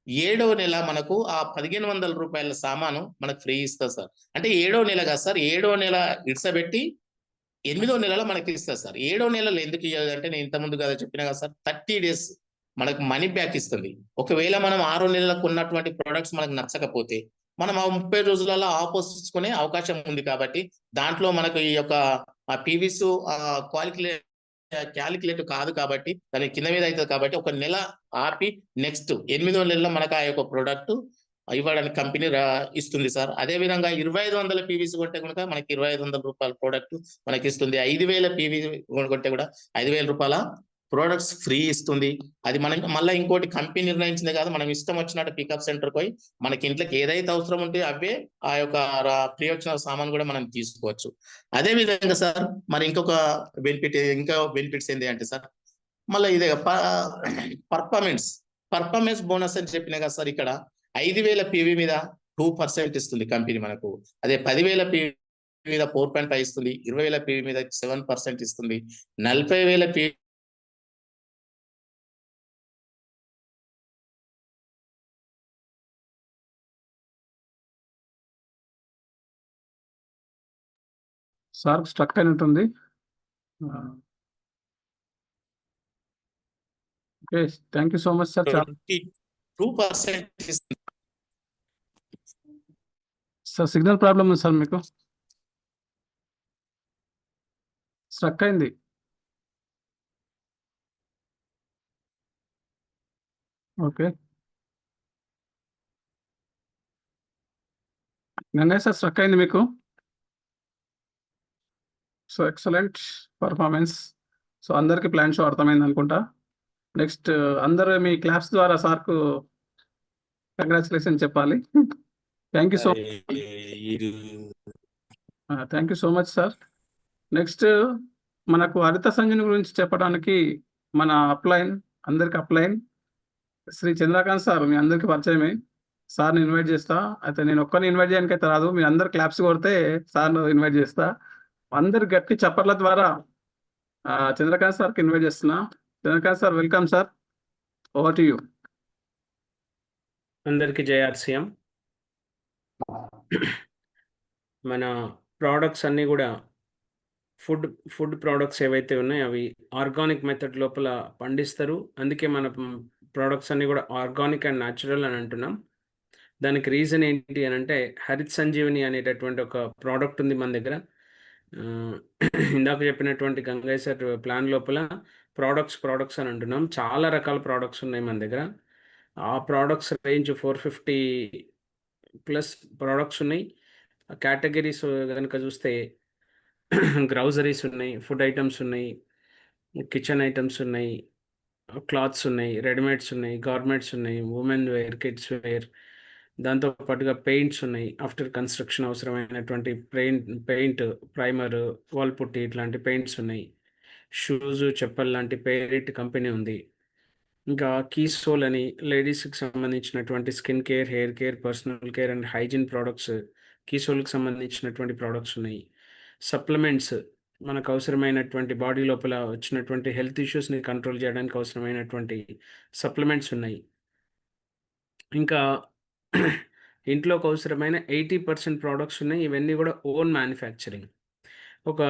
7వ నెల మనకు ఆ 1500 రూపాయల సామాను మనకు ఫ్రీ ఇస్తారు సార్. అంటే 7వ నెల కాదు సార్, 7వ నెల ఇడ్సబెట్టి 8వ నెలలో మనకి ఇస్తారు సార్. 7వ నెలలో ఎందుకు ఇవ్వాలి అంటే నేను ఇంతకుముందు కదా చెప్పినా కదా సార్, 30 డేస్ మనకు మనీ బ్యాక్ ఇస్తుంది. ఒకవేళ మనం 6వ నెలలో కొన్నటువంటి ప్రొడక్ట్స్ మనకు నచ్చకపోతే మనం ఆ 30 రోజులలో ఆఫర్స్ తీసుకునే అవకాశం ఉంది. కాబట్టి దాంట్లో మనకు ఈ యొక్క పీవీస్ క్యాలిక్యులేట్ కాదు కాబట్టి దాని కింద మీద అవుతుంది. కాబట్టి ఒక నెల ఆపి నెక్స్ట్ 8వ నెలలో మనకు ఆ యొక్క ప్రొడక్ట్ ఇవ్వడానికి కంపెనీ ఇస్తుంది సార్. అదే విధంగా 2,500 పీవీస్ కొంటే కనుక మనకి 2,500 రూపాయల ప్రోడక్ట్ మనకి ఇస్తుంది. 5,000 పీవీ కొంటే కూడా 5,000 రూపాయల ప్రోడక్ట్స్ ఫ్రీ ఇస్తుంది. అది మనకి మళ్ళీ ఇంకోటి కంపెనీ నిర్ణయించింది కాదు, మనం ఇష్టం వచ్చినట్టు పికప్ సెంటర్ పోయి మనకి ఇంట్లోకి ఏదైతే అవసరం ఉంటే అవే ఆ యొక్క ఫ్రీ వచ్చిన సామాన్ కూడా మనం తీసుకోవచ్చు. అదే విధంగా సార్ మరి ఇంకా బెనిఫిట్స్ ఏంటి అంటే సార్, మళ్ళీ ఇదే పర్ఫార్మెన్స్ బోనస్ అని చెప్పినా కదా సార్. ఇక్కడ 5,000 పీవీ మీద 2% ఇస్తుంది కంపెనీ మనకు. అదే 10,000 పీవీ మీద 4.5 ఇస్తుంది. 20,000 పీవీ మీద 7% ఇస్తుంది. 40,000 పీవీ సార్ స్ట్రక్ అయినట్టుంది. Okay, thank you so much sir. 2% ఇస్తుంది సార్. సిగ్నల్ ప్రాబ్లం ఉంది సార్, మీకు స్ట్రక్ అయింది. ఓకే, నిన్నే సార్ స్ట్రక్ అయింది మీకు. So excellent performance. సో అందరికి ప్లాన్ షో అర్థమైంది అనుకుంటా. నెక్స్ట్ అందరూ మీ క్లాప్స్ ద్వారా సార్కు కంగ్రాచులేషన్ చెప్పాలి. Thank you so much sir. Next మనకు హరిత సంజీవని గురించి చెప్పడానికి మన అందరికి అప్లైన్ శ్రీ చంద్రకాంత్ సార్ మీ అందరికి పరిచయమే. సార్ని ఇన్వైట్ చేస్తా. అయితే నేను ఒక్కరిని ఇన్వైట్ చేయడానికి అయితే రాదు, మీరు అందరు క్లాప్స్ కొడితే సార్ను ఇన్వైట్ చేస్తా. అందరు గట్టి చప్పట్ల ద్వారా చంద్రకాంత్ సార్కి ఇన్వైట్ చేస్తున్నా. Chandrakant sir, welcome sir. Over to you. అందరికీ జై ఆర్సీఎం. మన ప్రోడక్ట్స్ అన్నీ కూడా ఫుడ్ ప్రోడక్ట్స్ ఏవైతే ఉన్నాయో అవి ఆర్గానిక్ మెథడ్ లోపల పండిస్తారు. అందుకే మన ప్రోడక్ట్స్ అన్నీ కూడా ఆర్గానిక్ అండ్ న్యాచురల్ అని అంటున్నాం. దానికి రీజన్ ఏంటి అని అంటే హరిత్ సంజీవని అనేటటువంటి ఒక ప్రోడక్ట్ ఉంది మన దగ్గర. ఇందాక చెప్పినటువంటి గంగయ్య సార్ ప్లాన్ లోపల ప్రోడక్ట్స్ అని అంటున్నాం. చాలా రకాల ప్రోడక్ట్స్ ఉన్నాయి మన దగ్గర. ఆ ప్రోడక్ట్స్ రేంజ్ 450+ ప్రోడక్ట్స్ ఉన్నాయి. కేటగిరీస్ కనుక చూస్తే గ్రౌజరీస్ ఉన్నాయి, ఫుడ్ ఐటమ్స్ ఉన్నాయి, కిచెన్ ఐటమ్స్ ఉన్నాయి, క్లాత్స్ ఉన్నాయి, రెడీమేడ్స్ ఉన్నాయి, గార్మెంట్స్ ఉన్నాయి, ఉమెన్ వేర్, కిడ్స్ వేర్, దాంతో పాటుగా పెయింట్స్ ఉన్నాయి. ఆఫ్టర్ కన్స్ట్రక్షన్ అవసరమైనటువంటి పెయింట్, ప్రైమర్, వాల్ పుట్టి ఇట్లాంటి పెయింట్స్ ఉన్నాయి. షూస్, చెప్పల్ లాంటి పేరిట్ కంపెనీ ఉంది. ఇంకా కీసోల్ అని లేడీస్కి సంబంధించినటువంటి skin care, hair care, personal care and hygiene products, కీసోల్కి సంబంధించినటువంటి ప్రోడక్ట్స్ ఉన్నాయి. సప్లిమెంట్స్, మనకు అవసరమైనటువంటి బాడీ లోపల వచ్చినటువంటి హెల్త్ ఇష్యూస్ని కంట్రోల్ చేయడానికి అవసరమైనటువంటి సప్లిమెంట్స్ ఉన్నాయి. ఇంకా ఇంట్లోకి అవసరమైన 80% ప్రోడక్ట్స్ ఉన్నాయి. ఇవన్నీ కూడా ఓన్ మ్యానుఫ్యాక్చరింగ్. ఒక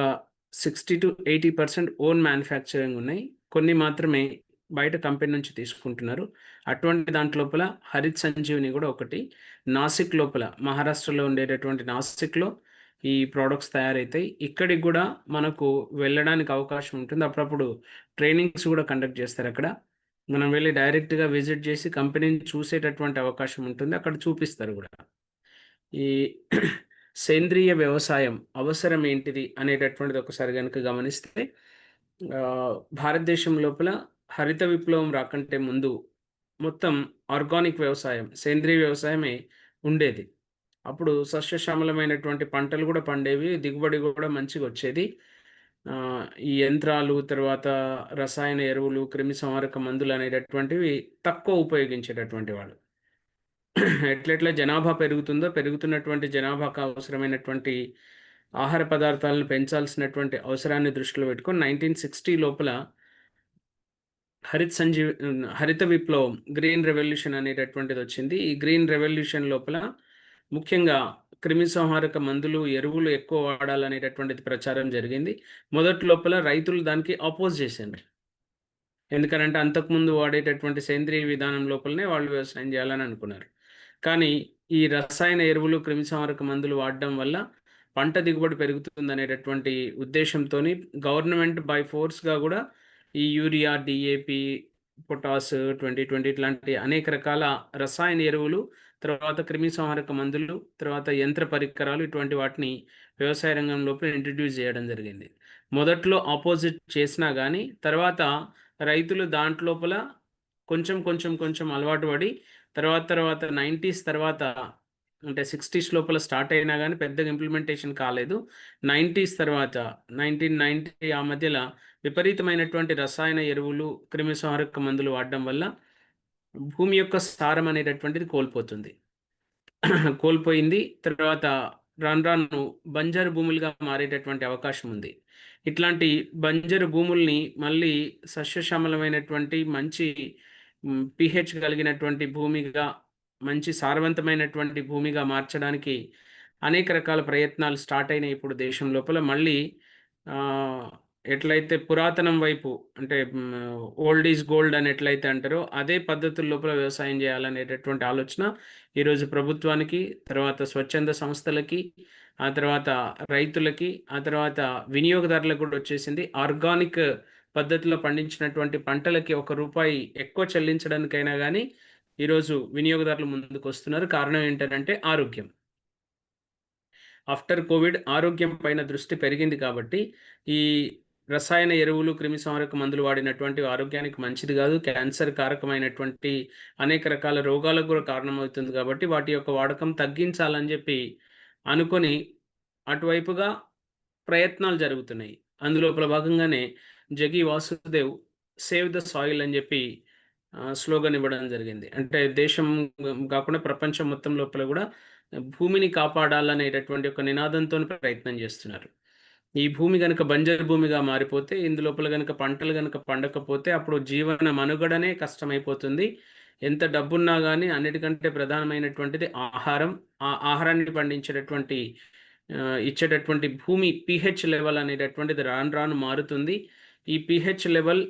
60 to 80% ఓన్ మ్యానుఫ్యాక్చరింగ్ ఉన్నాయి. కొన్ని మాత్రమే బయట కంపెనీ నుంచి తీసుకుంటున్నారు. అటువంటి దాంట్లోపల హరిత్ సంజీవిని కూడా ఒకటి. నాసిక్ లోపల, మహారాష్ట్రలో ఉండేటటువంటి నాసిక్లో ఈ ప్రోడక్ట్స్ తయారవుతాయి. ఇక్కడికి కూడా మనకు వెళ్ళడానికి అవకాశం ఉంటుంది. అప్పుడప్పుడు ట్రైనింగ్స్ కూడా కండక్ట్ చేస్తారు అక్కడ. మనం వెళ్ళి డైరెక్ట్గా విజిట్ చేసి కంపెనీని చూసేటటువంటి అవకాశం ఉంటుంది. అక్కడ చూపిస్తారు కూడా. ఈ సేంద్రియ వ్యవసాయం అవసరం ఏంటిది అనేటటువంటిది ఒకసారి కనుక గమనిస్తే, భారతదేశం లోపల హరిత విప్లవం రాకంటే ముందు మొత్తం ఆర్గానిక్ వ్యవసాయం, సేంద్రియ వ్యవసాయమే ఉండేది. అప్పుడు సస్యశ్యామలమైనటువంటి పంటలు కూడా పండేవి, దిగుబడి కూడా మంచిగా వచ్చేది. ఈ యంత్రాలు, తర్వాత రసాయన ఎరువులు, క్రిమి సంహారక మందులు అనేటటువంటివి తక్కువ ఉపయోగించేటటువంటి వాళ్ళు. ఎట్లెట్లా జనాభా పెరుగుతుందో, పెరుగుతున్నటువంటి జనాభాకు అవసరమైనటువంటి ఆహార పదార్థాలను పెంచాల్సినటువంటి అవసరాన్ని దృష్టిలో పెట్టుకొని 1960 లోపల హరిత విప్లవం, గ్రీన్ రెవల్యూషన్ అనేటటువంటిది వచ్చింది. ఈ గ్రీన్ రెవల్యూషన్ లోపల ముఖ్యంగా క్రిమి సంహారక మందులు, ఎరువులు ఎక్కువ వాడాలనేటటువంటిది ప్రచారం జరిగింది. మొదటి లోపల రైతులు దానికి అపోజ్ చేశారు. ఎందుకనంటే అంతకుముందు వాడేటటువంటి సేంద్రియ విధానం లోపలనే వాళ్ళు వ్యవసాయం చేయాలని అనుకున్నారు. కానీ ఈ రసాయన ఎరువులు, క్రిమి సంహారక మందులు వాడడం వల్ల పంట దిగుబడి పెరుగుతుందనేటటువంటి ఉద్దేశంతోని గవర్నమెంట్ బై ఫోర్స్గా కూడా ఈ యూరియా, డిఏపి, పొటాస్, 2020 ఇట్లాంటి అనేక రకాల రసాయన ఎరువులు, తర్వాత క్రిమి సంహారక మందులు, తర్వాత యంత్ర పరికరాలు, ఇటువంటి వాటిని వ్యవసాయ రంగం లోపల ఇంట్రడ్యూస్ చేయడం జరిగింది. మొదట్లో ఆపోజిట్ చేసినా కానీ తర్వాత రైతులు దాంట్లోపల కొంచెం అలవాటు పడి తర్వాత 90s తర్వాత, అంటే 60s లోపల స్టార్ట్ అయినా కానీ పెద్దగా ఇంప్లిమెంటేషన్ కాలేదు. 90s తర్వాత 1990 ఆ మధ్యలో విపరీతమైనటువంటి రసాయన ఎరువులు, క్రిమి సంహారక మందులు వాడడం వల్ల భూమి యొక్క సారం అనేటటువంటిది కోల్పోయింది. తర్వాత రాను బంజరు భూములుగా మారేటటువంటి అవకాశం ఉంది. ఇట్లాంటి బంజరు భూముల్ని మళ్ళీ సస్యశ్యామలమైనటువంటి మంచి pH కలిగినటువంటి భూమిగా, మంచి సారవంతమైనటువంటి భూమిగా మార్చడానికి అనేక రకాల ప్రయత్నాలు స్టార్ట్ అయినాయి. ఇప్పుడు దేశం లోపల మళ్ళీ ఎట్లయితే పురాతనం వైపు, అంటే ఓల్డ్ ఈజ్ గోల్డ్ అని ఎట్లయితే అంటారో అదే పద్ధతుల లోపల వ్యవసాయం చేయాలనేటటువంటి ఆలోచన ఈరోజు ప్రభుత్వానికి, తర్వాత స్వచ్ఛంద సంస్థలకి, ఆ తర్వాత రైతులకి, ఆ తర్వాత వినియోగదారులకు కూడా వచ్చేసింది. ఆర్గానిక్ పద్ధతిలో పండించినటువంటి పంటలకి ₹1 ఎక్కువ చెల్లించడానికైనా కానీ ఈరోజు వినియోగదారులు ముందుకు వస్తున్నారు. కారణం ఏంటంటే ఆరోగ్యం. ఆఫ్టర్ కోవిడ్ ఆరోగ్యం పైన దృష్టి పెరిగింది కాబట్టి ఈ రసాయన ఎరువులు, క్రిమి సంహారక మందులు వాడినటువంటి ఆరోగ్యానికి మంచిది కాదు. క్యాన్సర్ కారకమైనటువంటి అనేక రకాల రోగాలకు కూడా కారణమవుతుంది. కాబట్టి వాటి యొక్క వాడకం తగ్గించాలని చెప్పి అనుకొని అటువైపుగా ప్రయత్నాలు జరుగుతున్నాయి. అందులోపల భాగంగానే జగి వాసుదేవ్ సేవ్ ద సాయిల్ అని చెప్పి స్లోగన్ ఇవ్వడం జరిగింది. అంటే దేశం కాకుండా ప్రపంచం మొత్తం లోపల కూడా భూమిని కాపాడాలనేటటువంటి ఒక నినాదంతో ప్రయత్నం చేస్తున్నారు. ఈ భూమి గనుక బంజరు భూమిగా మారిపోతే, ఇందులోపల గనుక పంటలు గనుక పండకపోతే అప్పుడు జీవన మనుగడనే కష్టమైపోతుంది. ఎంత డబ్బున్నా కానీ అన్నిటికంటే ప్రధానమైనటువంటిది ఆహారం. ఆ ఆహారాన్ని పండించేటటువంటి ఇచ్చేటటువంటి భూమి pH లెవెల్ అనేటటువంటిది రాను మారుతుంది. ఈ pH లెవెల్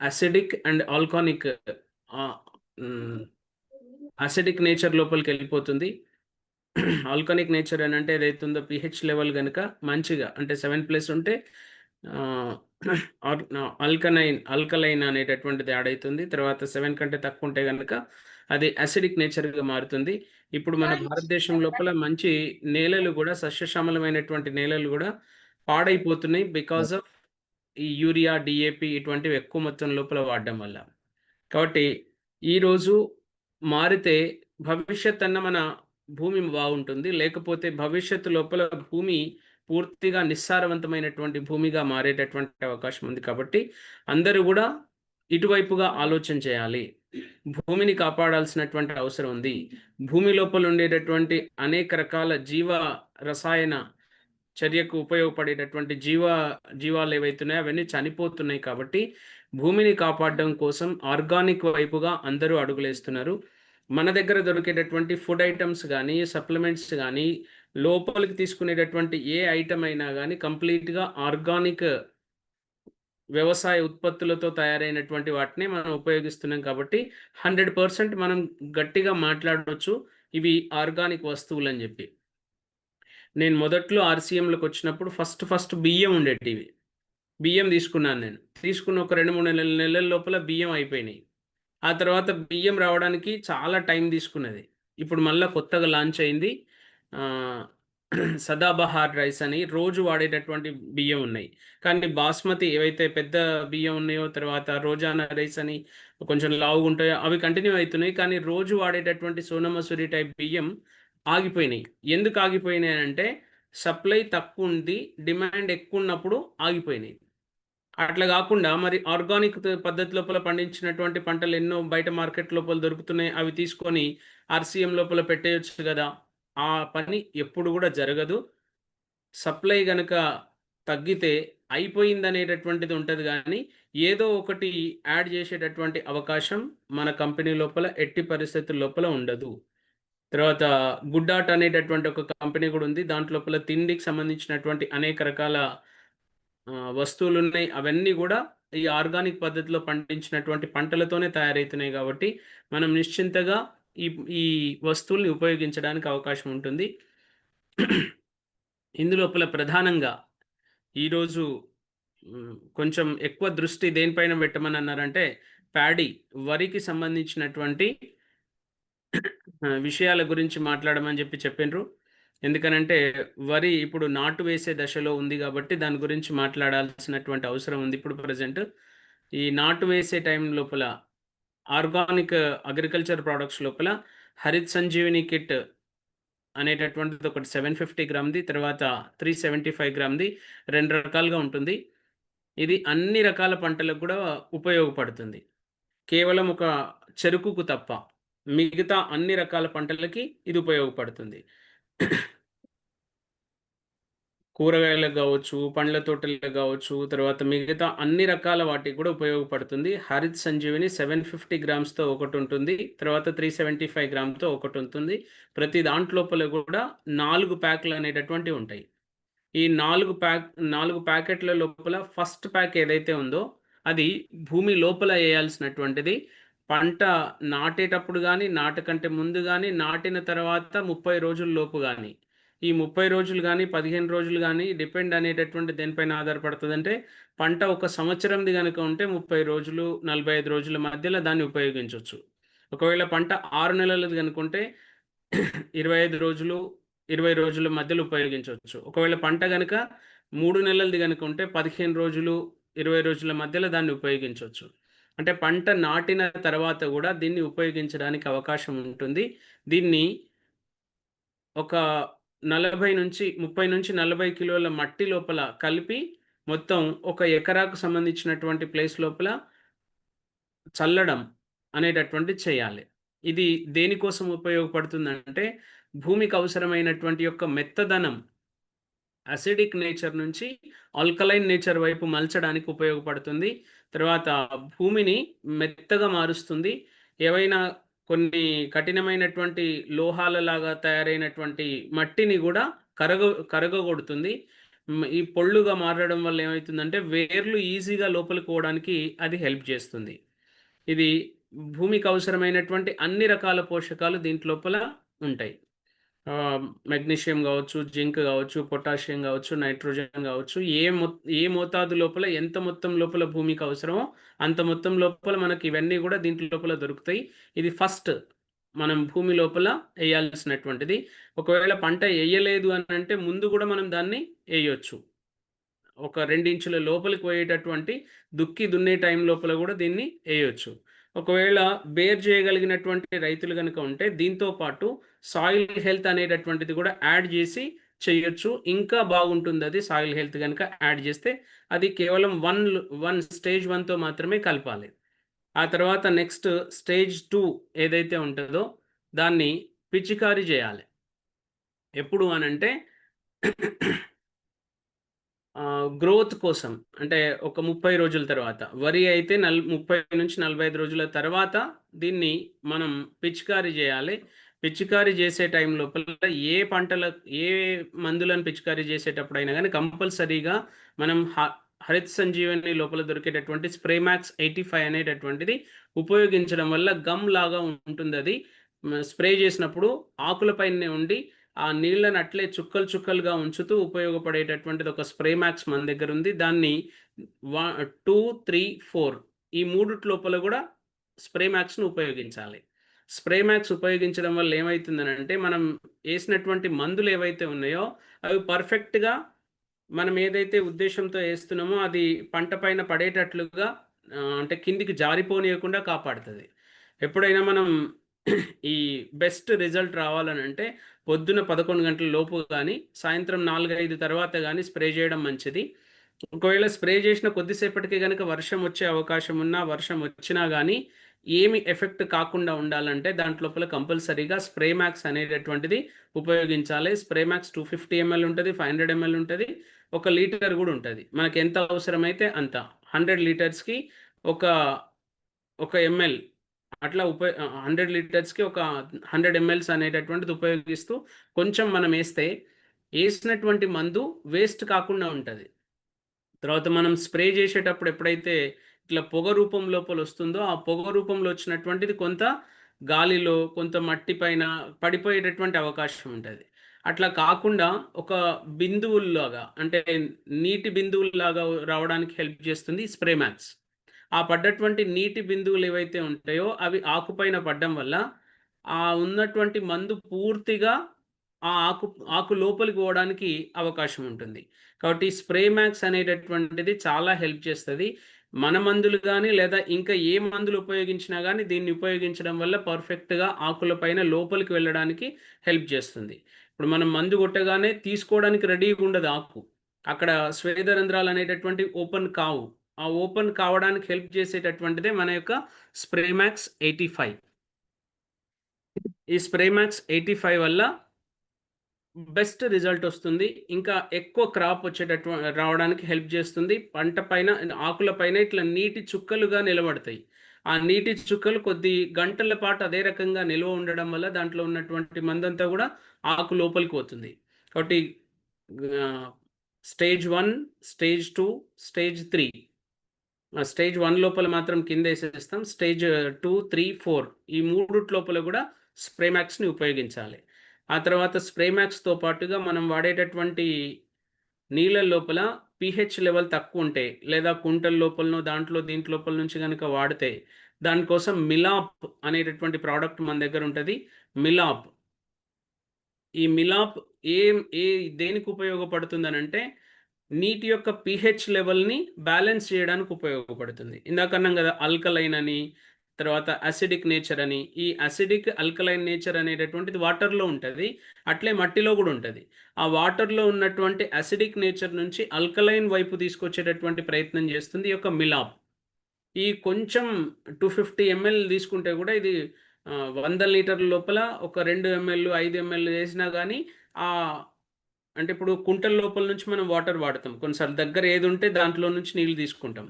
అసిడిక్ అండ్ ఆల్కానిక్, అసిడిక్ నేచర్ లోపలికి వెళ్ళిపోతుంది. ఆల్కానిక్ నేచర్ అని అంటే ఏదైతుందో pH లెవెల్ కనుక మంచిగా, అంటే 7+ ఉంటే ఆల్కలైన్ అనేటటువంటిది యాడ్ అవుతుంది. తర్వాత 7 కంటే తక్కువ ఉంటే కనుక అది అసిడిక్ నేచర్గా మారుతుంది. ఇప్పుడు మన భారతదేశం లోపల మంచి నేలలు కూడా సస్యశ్యామలమైనటువంటి నేలలు కూడా పాడైపోతున్నాయి బికాస్ ఆఫ్ ఈ యూరియా, డిఏపి ఇటువంటివి ఎక్కువ మొత్తం లోపల వాడడం వల్ల. కాబట్టి ఈరోజు మారితే భవిష్యత్ అన్న మన భూమి బాగుంటుంది. లేకపోతే భవిష్యత్తు లోపల భూమి పూర్తిగా నిస్సారవంతమైనటువంటి భూమిగా మారేటటువంటి అవకాశం ఉంది. కాబట్టి అందరూ కూడా ఇటువైపుగా ఆలోచన చేయాలి. భూమిని కాపాడాల్సినటువంటి అవసరం ఉంది. భూమి లోపల ఉండేటటువంటి అనేక రకాల రసాయన చర్యకు ఉపయోగపడేటటువంటి జీవాలు ఏవైతున్నాయో అవన్నీ చనిపోతున్నాయి. కాబట్టి భూమిని కాపాడడం కోసం ఆర్గానిక్ వైపుగా అందరూ అడుగులేస్తున్నారు. మన దగ్గర దొరికేటటువంటి ఫుడ్ ఐటమ్స్ గానీ, సప్లిమెంట్స్ గానీ, లోపలికి తీసుకునేటటువంటి ఏ ఐటమ్ అయినా గానీ కంప్లీట్‌గా ఆర్గానిక్ వ్యవసాయ ఉత్పత్తులతో తయారైనటువంటి వాటిని మనం ఉపయోగిస్తున్నాం. కాబట్టి 100% మనం గట్టిగా మాట్లాడొచ్చు ఇవి ఆర్గానిక్ వస్తువులని జెప్పి. నేను మొదట్లో ఆర్‌సీఎంలోకొచ్చినప్పుడు ఫస్ట్ బియ్యం ఉండేటివి. బియ్యం తీసుకున్నాను నేను. తీసుకున్న ఒక 2, 3 నెలల లోపల బియ్యం అయిపోయినాయి. ఆ తర్వాత బియ్యం రావడానికి చాలా టైం తీసుకున్నది. ఇప్పుడు మళ్ళా కొత్తగా లాంచ్ అయింది. ఆహ్, సదాబహార్ రైస్ అని రోజు వాడేటటువంటి బియ్యం ఉన్నాయి. కానీ బాస్మతి ఏవైతే పెద్ద బియ్యం ఉన్నాయో, తర్వాత రోజానా రైస్ అని కొంచెం లావుగుంటాయో అవి కంటిన్యూ అయితున్నాయి. కానీ రోజు వాడేటటువంటి సోనా మసూరి టైప్ బియ్యం ఆగిపోయినాయి. ఎందుకు ఆగిపోయినాయంటే సప్లై తక్కువుంది. డిమాండ్ ఎక్కువున్నప్పుడు ఆగిపోయినాయి. అట్లా గాకుండా మరి ఆర్గానిక్ పద్ధతి లోపల పండించినటువంటి పంటలు ఎన్నో బయట మార్కెట్ లోపల దొరుకుతున్నాయి. అవి తీసుకొని ఆర్‌సీఎం లోపల పెట్టేయొచ్చు గదా! ఆ పని ఎప్పుడు గూడా జరగదు. సప్లై గనక తగ్గితే అయిపోయిందనేటటువంటిది ఉంటది గానీ, ఏదో ఒకటి యాడ్ జేసేటటువంటి అవకాశం మన కంపెనీ లోపల ఎట్టి పరిస్థితుల లోపల ఉండదు. తర్వాత గుడ్డాట్ అనేటటువంటి ఒక కంపెనీ గూడా ఉంది. దాంట్లోపల తిండికి సంబంధించినటువంటి అనేక రకాల వస్తువులున్నాయి. అవన్నీ గూడా ఈ ఆర్గానిక్ పద్ధతిలో పండించినటువంటి పంటలతోనే తయారైతున్నాయి గాబట్టి, మనం నిశ్చింతగా ఈ ఈ వస్తువుల్ని ఉపయోగించడానికి అవకాశం ఉంటుంది. ఇందులోపల ప్రధానంగా ఈరోజు కొంచెం ఎక్కువ దృష్టి దేనిపైన పెట్టమని అన్నారంటే, వరికి సంబంధించినటువంటి విషయాల గురించి మాట్లాడమని చెప్పిండ్రు. ఎందుకనంటే వరి ఇప్పుడు నాటు వేసే దశలో ఉంది గాబట్టి దాని గురించి మాట్లాడాల్సినటువంటి అవసరం ఉంది ఇప్పుడు ప్రెజెంట్. ఈ నాటు వేసే టైం లోపల ఆర్గానిక్ అగ్రికల్చర్ ప్రొడక్ట్స్ లోపల హరిత్ సంజీవిని కిట్ అనేటటువంటిది ఒకటి 750 గ్రామ్‌ది, తర్వాత 375 గ్రామ్‌ది 2 రకాలుగా ఉంటుంది. ఇది అన్ని రకాల పంటలకు గూడా ఉపయోగపడుతుంది. కేవలం ఒక చెరుకుకు తప్ప. మిగతా అన్ని రకాల పంటలకి ఇది ఉపయోగపడుతుంది. కూరగాయలకు గావచ్చు, పండ్ల తోటలకు గావచ్చు, తర్వాత మిగతా అన్ని రకాల వాటికి కూడా ఉపయోగపడుతుంది. హరిత్ సంజీవిని 750 గ్రామ్స్‌తో ఒకటుంటుంది. తర్వాత 375 గ్రామ్‌తో ఒకటుంటుంది. ప్రతి దాంట్లోపల గూడా 4 ప్యాకులనేటటువంటివి ఉంటాయి. ఈ 4 ప్యాకెట్ల లోపల ఫస్ట్ ప్యాక్ ఏదైతే ఉందో, అది భూమి లోపల ఏయాల్సినటువంటిది. పంట నాటేటప్పుడు గానీ, నాటకంటే ముందు గానీ, నాటిన తర్వాత 30 రోజుల లోపు గానీ, ఈ 30 రోజులు గానీ, 15 రోజులు గానీ డిపెండ్ అనేటటువంటి దేనిపైన ఆధారపడతదంటే, పంట ఒక సంవత్సరంది గనుక ఉంటే 30 రోజులు, 45 రోజుల మధ్యలో దాన్ని ఉపయోగించొచ్చు. ఒకవేళ పంట 6 నెలలది గనుకుంటే 25 రోజులు, 20 రోజుల మధ్యలో ఉపయోగించొచ్చు. ఒకవేళ పంట గనక 3 నెలలది గనుక ఉంటే 15 రోజులు, 20 రోజుల మధ్యలో దాన్ని ఉపయోగించొచ్చు. అంటే పంట నాటిన తర్వాత గూడా దీన్ని ఉపయోగించడానికి అవకాశం ఉంటుంది. దీన్ని ఒక 30-40 కిలోల మట్టి లోపల కలిపి మొత్తం ఒక ఎకరాకు సంబంధించినటువంటి ప్లేస్ లోపల చల్లడం అనేటటువంటిది చేయాలి. ఇది దేనికోసం ఉపయోగపడుతుందంటే, భూమికి అవసరమైనటువంటి యొక్క మెత్తదనం అసిడిక్ నేచర్ నుంచి ఆల్కలైన్ నేచర్ వైపు మలచడానికి ఉపయోగపడుతుంది. తర్వాత భూమిని మెత్తగా మారుస్తుంది. ఏవైనా కొన్ని కఠినమైనటువంటి లోహాలలాగా తయారైనటువంటి మట్టిని గూడా కరగగొడుతుంది. ఈ పొళ్ళుగా మారడం వల్ల ఏమైతుందంటే, వేర్లు ఈజీగా లోపలికి పోవడానికి అది హెల్ప్ చేస్తుంది. ఇది భూమికి అవసరమైనటువంటి అన్ని రకాల పోషకాలు దీంట్లోపల ఉంటాయి. మెగ్నీషియం గావచ్చు, జింక్ గావచ్చు, పొటాషియం గావచ్చు, నైట్రోజన్ గావచ్చు, ఏ మోతాదు లోపల ఎంత మొత్తం లోపల భూమికి అవసరమో అంత మొత్తం లోపల మనకి ఇవన్నీ గూడా దీంట్లో లోపల దొరుకుతాయి. ఇది ఫస్ట్ మనం భూమి లోపల వేయాల్సినటువంటిది. ఒకవేళ పంట వేయలేదు అని అంటే ముందు కూడా మనం దాన్ని వేయొచ్చు. ఒక 2 ఇంచుల లోపలికి పోయేటటువంటి దున్నే టైం లోపల కూడా దీన్ని వేయొచ్చు. ఒకవేళ బేర్ చేయగలిగినటువంటి రైతులు గనుక ఉంటే దీంతో పాటు సాయిల్ హెల్త్ అనేటటువంటిది కూడా యాడ్ చేసి చేయొచ్చు. ఇంకా బాగుంటుందది సాయిల్ హెల్త్ గనుక యాడ్ చేస్తే. అది కేవలం 1 స్టేజ్ 1తో మాత్రమే కలపాలి. ఆ తర్వాత నెక్స్ట్ స్టేజ్ 2 ఏదైతే ఉంటదో దాన్ని పిచికారీ చేయాలి. ఎప్పుడు అనంటే గ్రోత్ కోసం. అంటే ఒక 30 రోజుల తర్వాత. వరి అయితే 30-45 రోజుల తర్వాత దీన్ని మనం పిచికారీ చేయాలి. పిచికారీ చేసే టైం లోపల ఏ మందులను పిచికారీ చేసేటప్పుడైనా గానీ కంపల్సరీగా మనం హరిత సంజీవని లోపల దొరికేటటువంటి స్ప్రేమాక్స్ 85 అనేటటువంటిది ఉపయోగించడం వల్ల గమ్ లాగా ఉంటుందది. స్ప్రే చేసినప్పుడు ఆకుల పైనే ఉండి ఆ నీళ్ళని అట్లే చుక్కలు చుక్కలుగా ఉంచుతూ ఉపయోగపడేటటువంటిది ఒక స్ప్రేమాక్స్ మన దగ్గర ఉంది. దాన్ని 2, 3, 4 ఈ మూడిటి లోపల కూడా స్ప్రేమాక్స్‌ని ఉపయోగించాలి. స్ప్రేమాక్స్ ఉపయోగించడం వల్ల ఏమైతుందనంటే మనం వేసినటువంటి మందులు ఏవైతే ఉన్నాయో అవి పర్ఫెక్ట్‌గా మనం ఏదైతే ఉద్దేశంతో వేస్తున్నామో అది పంట పైన పడేటట్లుగా అంటే కిందికి జారిపోనీయకుండా కాపాడుతది. ఎప్పుడైనా మనం ఈ బెస్ట్ రిజల్ట్ రావాలనంటే పొద్దున 11 గంటల లోపు గానీ, సాయంత్రం 4, 5 తర్వాత గానీ స్ప్రే చేయడం మంచిది. ఒకవేళ స్ప్రే చేసిన కొద్దిసేపటికి గనక వర్షం వచ్చే అవకాశం ఉన్నా, వర్షం వచ్చినా గానీ ఏమి ఎఫెక్ట్ కాకుండా ఉండాలంటే దాంట్లోపల కంపల్సరీగా స్ప్రేమాక్స్ అనేటటువంటిది ఉపయోగించాలి. స్ప్రేమాక్స్ 250 ml ఉంటది, 500 ml ఉంటది, 1 లీటర్ గూడా ఉంటది. మనకెంత అవసరమైతే అంత. 100 లీటర్స్‌కి ఒక ఎంఎల్ అట్లా 100 లీటర్స్‌కి ఒక 100 ఎంఎల్స్ అనేటటువంటిది ఉపయోగిస్తూ కొంచెం మనం ఏసినటువంటి మందు వేస్ట్ కాకుండా ఉంటది. తర్వాత మనం స్ప్రే చేసేటప్పుడు ఎప్పుడైతే ఇట్లా పొగ రూపం లోపల వస్తుందో, ఆ పొగ రూపంలో వచ్చినటువంటిది కొంత గాలిలో, కొంత మట్టి పైన పడిపోయేటటువంటి అవకాశం ఉంటది. అట్లా కాకుండా ఒక బిందువుల్లాగా అంటే నీటి బిందువుల్లాగా రావడానికి హెల్ప్ చేస్తుంది స్ప్రేమాక్స్. ఆ పడ్డటువంటి నీటి బిందువులు ఏవైతే ఉంటాయో అవి ఆకుపైన పడ్డం వల్ల ఉన్నటువంటి మందు పూర్తిగా ఆ ఆకు లోపలికి పోవడానికి అవకాశం ఉంటుంది. కాబట్టి స్ప్రేమాక్స్ అనేటటువంటిది చాలా హెల్ప్ చేస్తది. మన మందులు గానీ లేదా ఇంకా ఏ మందులు ఉపయోగించినా గానీ దీన్ని ఉపయోగించడం వల్ల పర్ఫెక్ట్‌గా ఆకుల పైన లోపలికి వెళ్ళడానికి హెల్ప్ చేస్తుంది. ఇప్పుడు మనం మందు కొట్టగానే తీసుకోవడానికి రెడీగా ఉండదు ఆకు. అక్కడ స్వేద రంధ్రాలు అనేటటువంటివి ఓపెన్ కావు. ఆ ఓపెన్ కావడానికి హెల్ప్ చేసేటటువంటిదే మన యొక్క స్ప్రేమాక్స్ 85. ఈ స్ప్రేమాక్స్ 85 వల్ల బెస్ట్ రిజల్ట్ వస్తుంది. ఇంకా ఎక్కువ క్రాప్ రావడానికి హెల్ప్ చేస్తుంది. పంట పైన ఆకుల పైన ఇట్లా నీటి చుక్కలుగా నిలబడతాయి. ఆ నీటి చుక్కలు కొద్ది గంటల పాటు అదే రకంగా నిల్వ ఉండడం వల్ల దాంట్లో ఉన్నటువంటి మందంతా కూడా ఆకు లోపలికి పోతుంది. కాబట్టి స్టేజ్ 1, స్టేజ్ 2, స్టేజ్ 3 స్టేజ్ 1 లోపల మాత్రం కిందేసేస్తాం. స్టేజ్ 2, 3, 4 ఈ మూడిటి లోపల కూడా స్ప్రేమాక్స్‌ని ఉపయోగించాలి. ఆ తర్వాత స్ప్రేమాక్స్‌తో పాటుగా మనం వాడేటటువంటి నీళ్ళ లోపల పీహెచ్ లెవెల్ తక్కువుంటే లేదా కుంటల లోపలనో దీంట్లో లోపల నుంచి గనుక వాడితే దానికోసం మిలాప్ అనేటటువంటి ప్రోడక్ట్ మన దగ్గర ఉంటది. మిలాప్. ఈ మిలాప్ ఏ దేనికి ఉపయోగపడుతుందనంటే నీటి యొక్క పీహెచ్ లెవెల్‌ని బ్యాలెన్స్ చేయడానికి ఉపయోగపడుతుంది. ఇందాక అన్నాం గదా! ఆల్కలైన్ అని, తర్వాత అసిడిక్ నేచర్ అని. ఈ అసిడిక్, ఆల్కలైన్ నేచర్ అనేటటువంటిది వాటర్‌లో ఉంటది. అట్లే మట్టిలో గూడా ఉంటది. ఆ వాటర్‌లో ఉన్నటువంటి అసిడిక్ నేచర్ నుంచి ఆల్కలైన్ వైపు తీసుకొచ్చేటటువంటి ప్రయత్నం చేస్తుంది ఈ యొక్క మిలాప్. ఈ కొంచెం 250 ఎంఎల్ తీసుకుంటే గూడా ఇది 100 లీటర్ల లోపల ఒక 2 ఎంఎల్, 5 ఎంఎల్ వేసినా గానీ అంటే ఇప్పుడు కుంటల లోపల నుంచి మనం వాటర్ వాడతాం. కొన్నిసార్లు దగ్గర ఏదుంటే దాంట్లో నుంచి నీళ్ళు తీసుకుంటాం.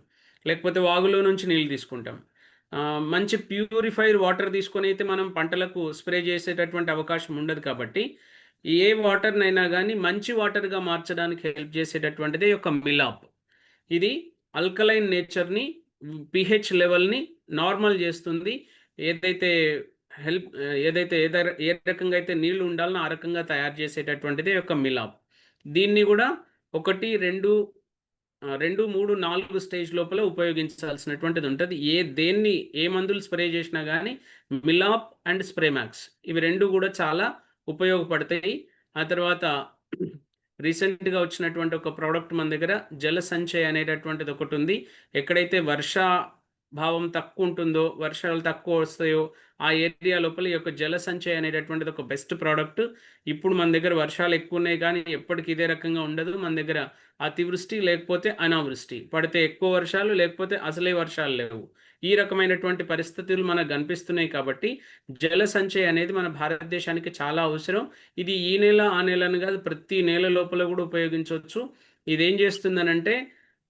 లేకపోతే వాగులో నుంచి నీళ్ళు తీసుకుంటాం. మంచి ప్యూరిఫైడ్ వాటర్ తీసుకొనైతే మనం పంటలకు స్ప్రే చేసేటటువంటి అవకాశం ఉండదు కాబట్టి, ఏ వాటర్‌నైనా గానీ మంచి వాటర్‌గా మార్చడానికి హెల్ప్ చేసేటటువంటిదే ఈ యొక్క మిలాప్. ఇది ఆల్కలైన్ నేచర్‌ని, పీహెచ్ లెవెల్‌ని నార్మల్ చేస్తుంది. ఏదైతే ఏ రకంగా అయితే నీళ్లు ఉండాలనో ఆ రకంగా తయారు చేసేటటువంటిదే యొక్క మిలాప్. దీన్ని గూడా 1, 2 2, 3, 4 స్టేజ్ లోపల ఉపయోగించాల్సినటువంటిది ఉంటది. దేన్ని ఏ మందులు స్ప్రే చేసినా గానీ మిలాప్ అండ్ స్ప్రే మ్యాక్స్ ఇవి 2 గూడా చాలా ఉపయోగపడతాయి. ఆ తర్వాత రీసెంట్‌గా వచ్చినటువంటి ఒక ప్రొడక్ట్ మన దగ్గర జల సంచయ్ అనేటటువంటిది ఒకటుంది. ఎక్కడైతే వర్షాభావం తక్కువుంటుందో, వర్షాలు తక్కువ వస్తాయో ఆ ఏరియా లోపల ఈ యొక్క జల సంచయ్ అనేటటువంటిది ఒక బెస్ట్ ప్రొడక్ట్. ఇప్పుడు మన దగ్గర వర్షాలు ఎక్కువున్నాయి గానీ ఎప్పటికి ఇదే రకంగా ఉండదు. మన దగ్గర అతివృష్టి లేకపోతే అనావృష్టి. పడితే ఎక్కువ వర్షాలు లేకపోతే అసలే వర్షాలు లేవు. ఈ రకమైనటువంటి పరిస్థితులు మనకు కనిపిస్తున్నాయి కాబట్టి జల సంచయ్ అనేది మన భారతదేశానికి చాలా అవసరం. ఇది ఈ నెల, ఆ నెల అని కాదు ప్రతి నెల లోపల కూడా ఉపయోగించొచ్చు. ఇదేం చేస్తుందనంటే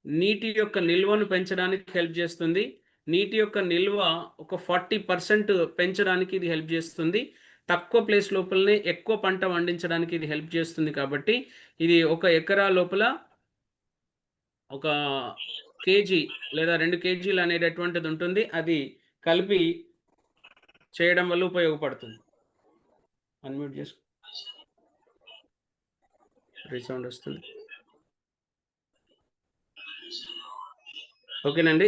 నీటి యొక్క నిల్వను పెంచడానికి హెల్ప్ చేస్తుంది. నీటి యొక్క నిల్వ ఒక 40% పెంచడానికి ఇది హెల్ప్ చేస్తుంది. తక్కువ ప్లేస్ లోపలనే ఎక్కువ పంట పండించడానికి ఇది హెల్ప్ చేస్తుంది కాబట్టి ఇది ఒక ఎకరా లోపల ఒక కేజీ లేదా 2 కేజీలు అనేటటువంటిది ఉంటుంది. అది కలిపి చేయడం వల్ల ఉపయోగపడుతుంది. అన్‌మ్యూట్ చేసుకో. రీసౌండ్ వస్తుంది. ఓకేనండి.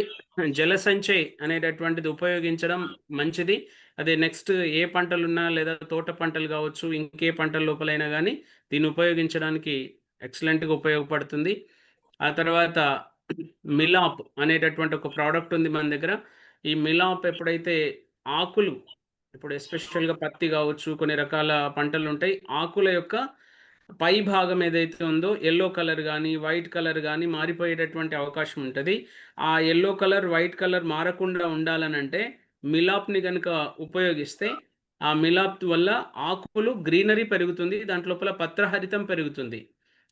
జల సంచయ్ అనేటటువంటిది ఉపయోగించడం మంచిది. అదే నెక్స్ట్ ఏ పంటలున్నా లేదా తోట పంటలు కావచ్చు, ఇంకే పంటల లోపలైనా గానీ దీన్ని ఉపయోగించడానికి ఎక్సలెంట్‌గా ఉపయోగపడుతుంది. ఆ తర్వాత మిలాప్ అనేటటువంటి ఒక ప్రోడక్ట్ ఉంది మన దగ్గర. ఈ మిలాప్ ఎప్పుడైతే ఆకులు ఇప్పుడు ఎస్పెషల్‌గా పత్తి కావచ్చు, కొన్ని రకాల పంటలుంటాయి. ఆకుల యొక్క పై భాగం ఏదైతే ఉందో యెల్లో కలర్ గానీ, వైట్ కలర్ గానీ మారిపోయేటటువంటి అవకాశం ఉంటది. ఆ యెల్లో కలర్, వైట్ కలర్ మారకుండా ఉండాలనంటే మిలాప్‌ని గనుక ఉపయోగిస్తే ఆ మిలాప్ వల్ల ఆకులు గ్రీనరీ పెరుగుతుంది. దాంట్లోపల పత్రహరితం పెరుగుతుంది.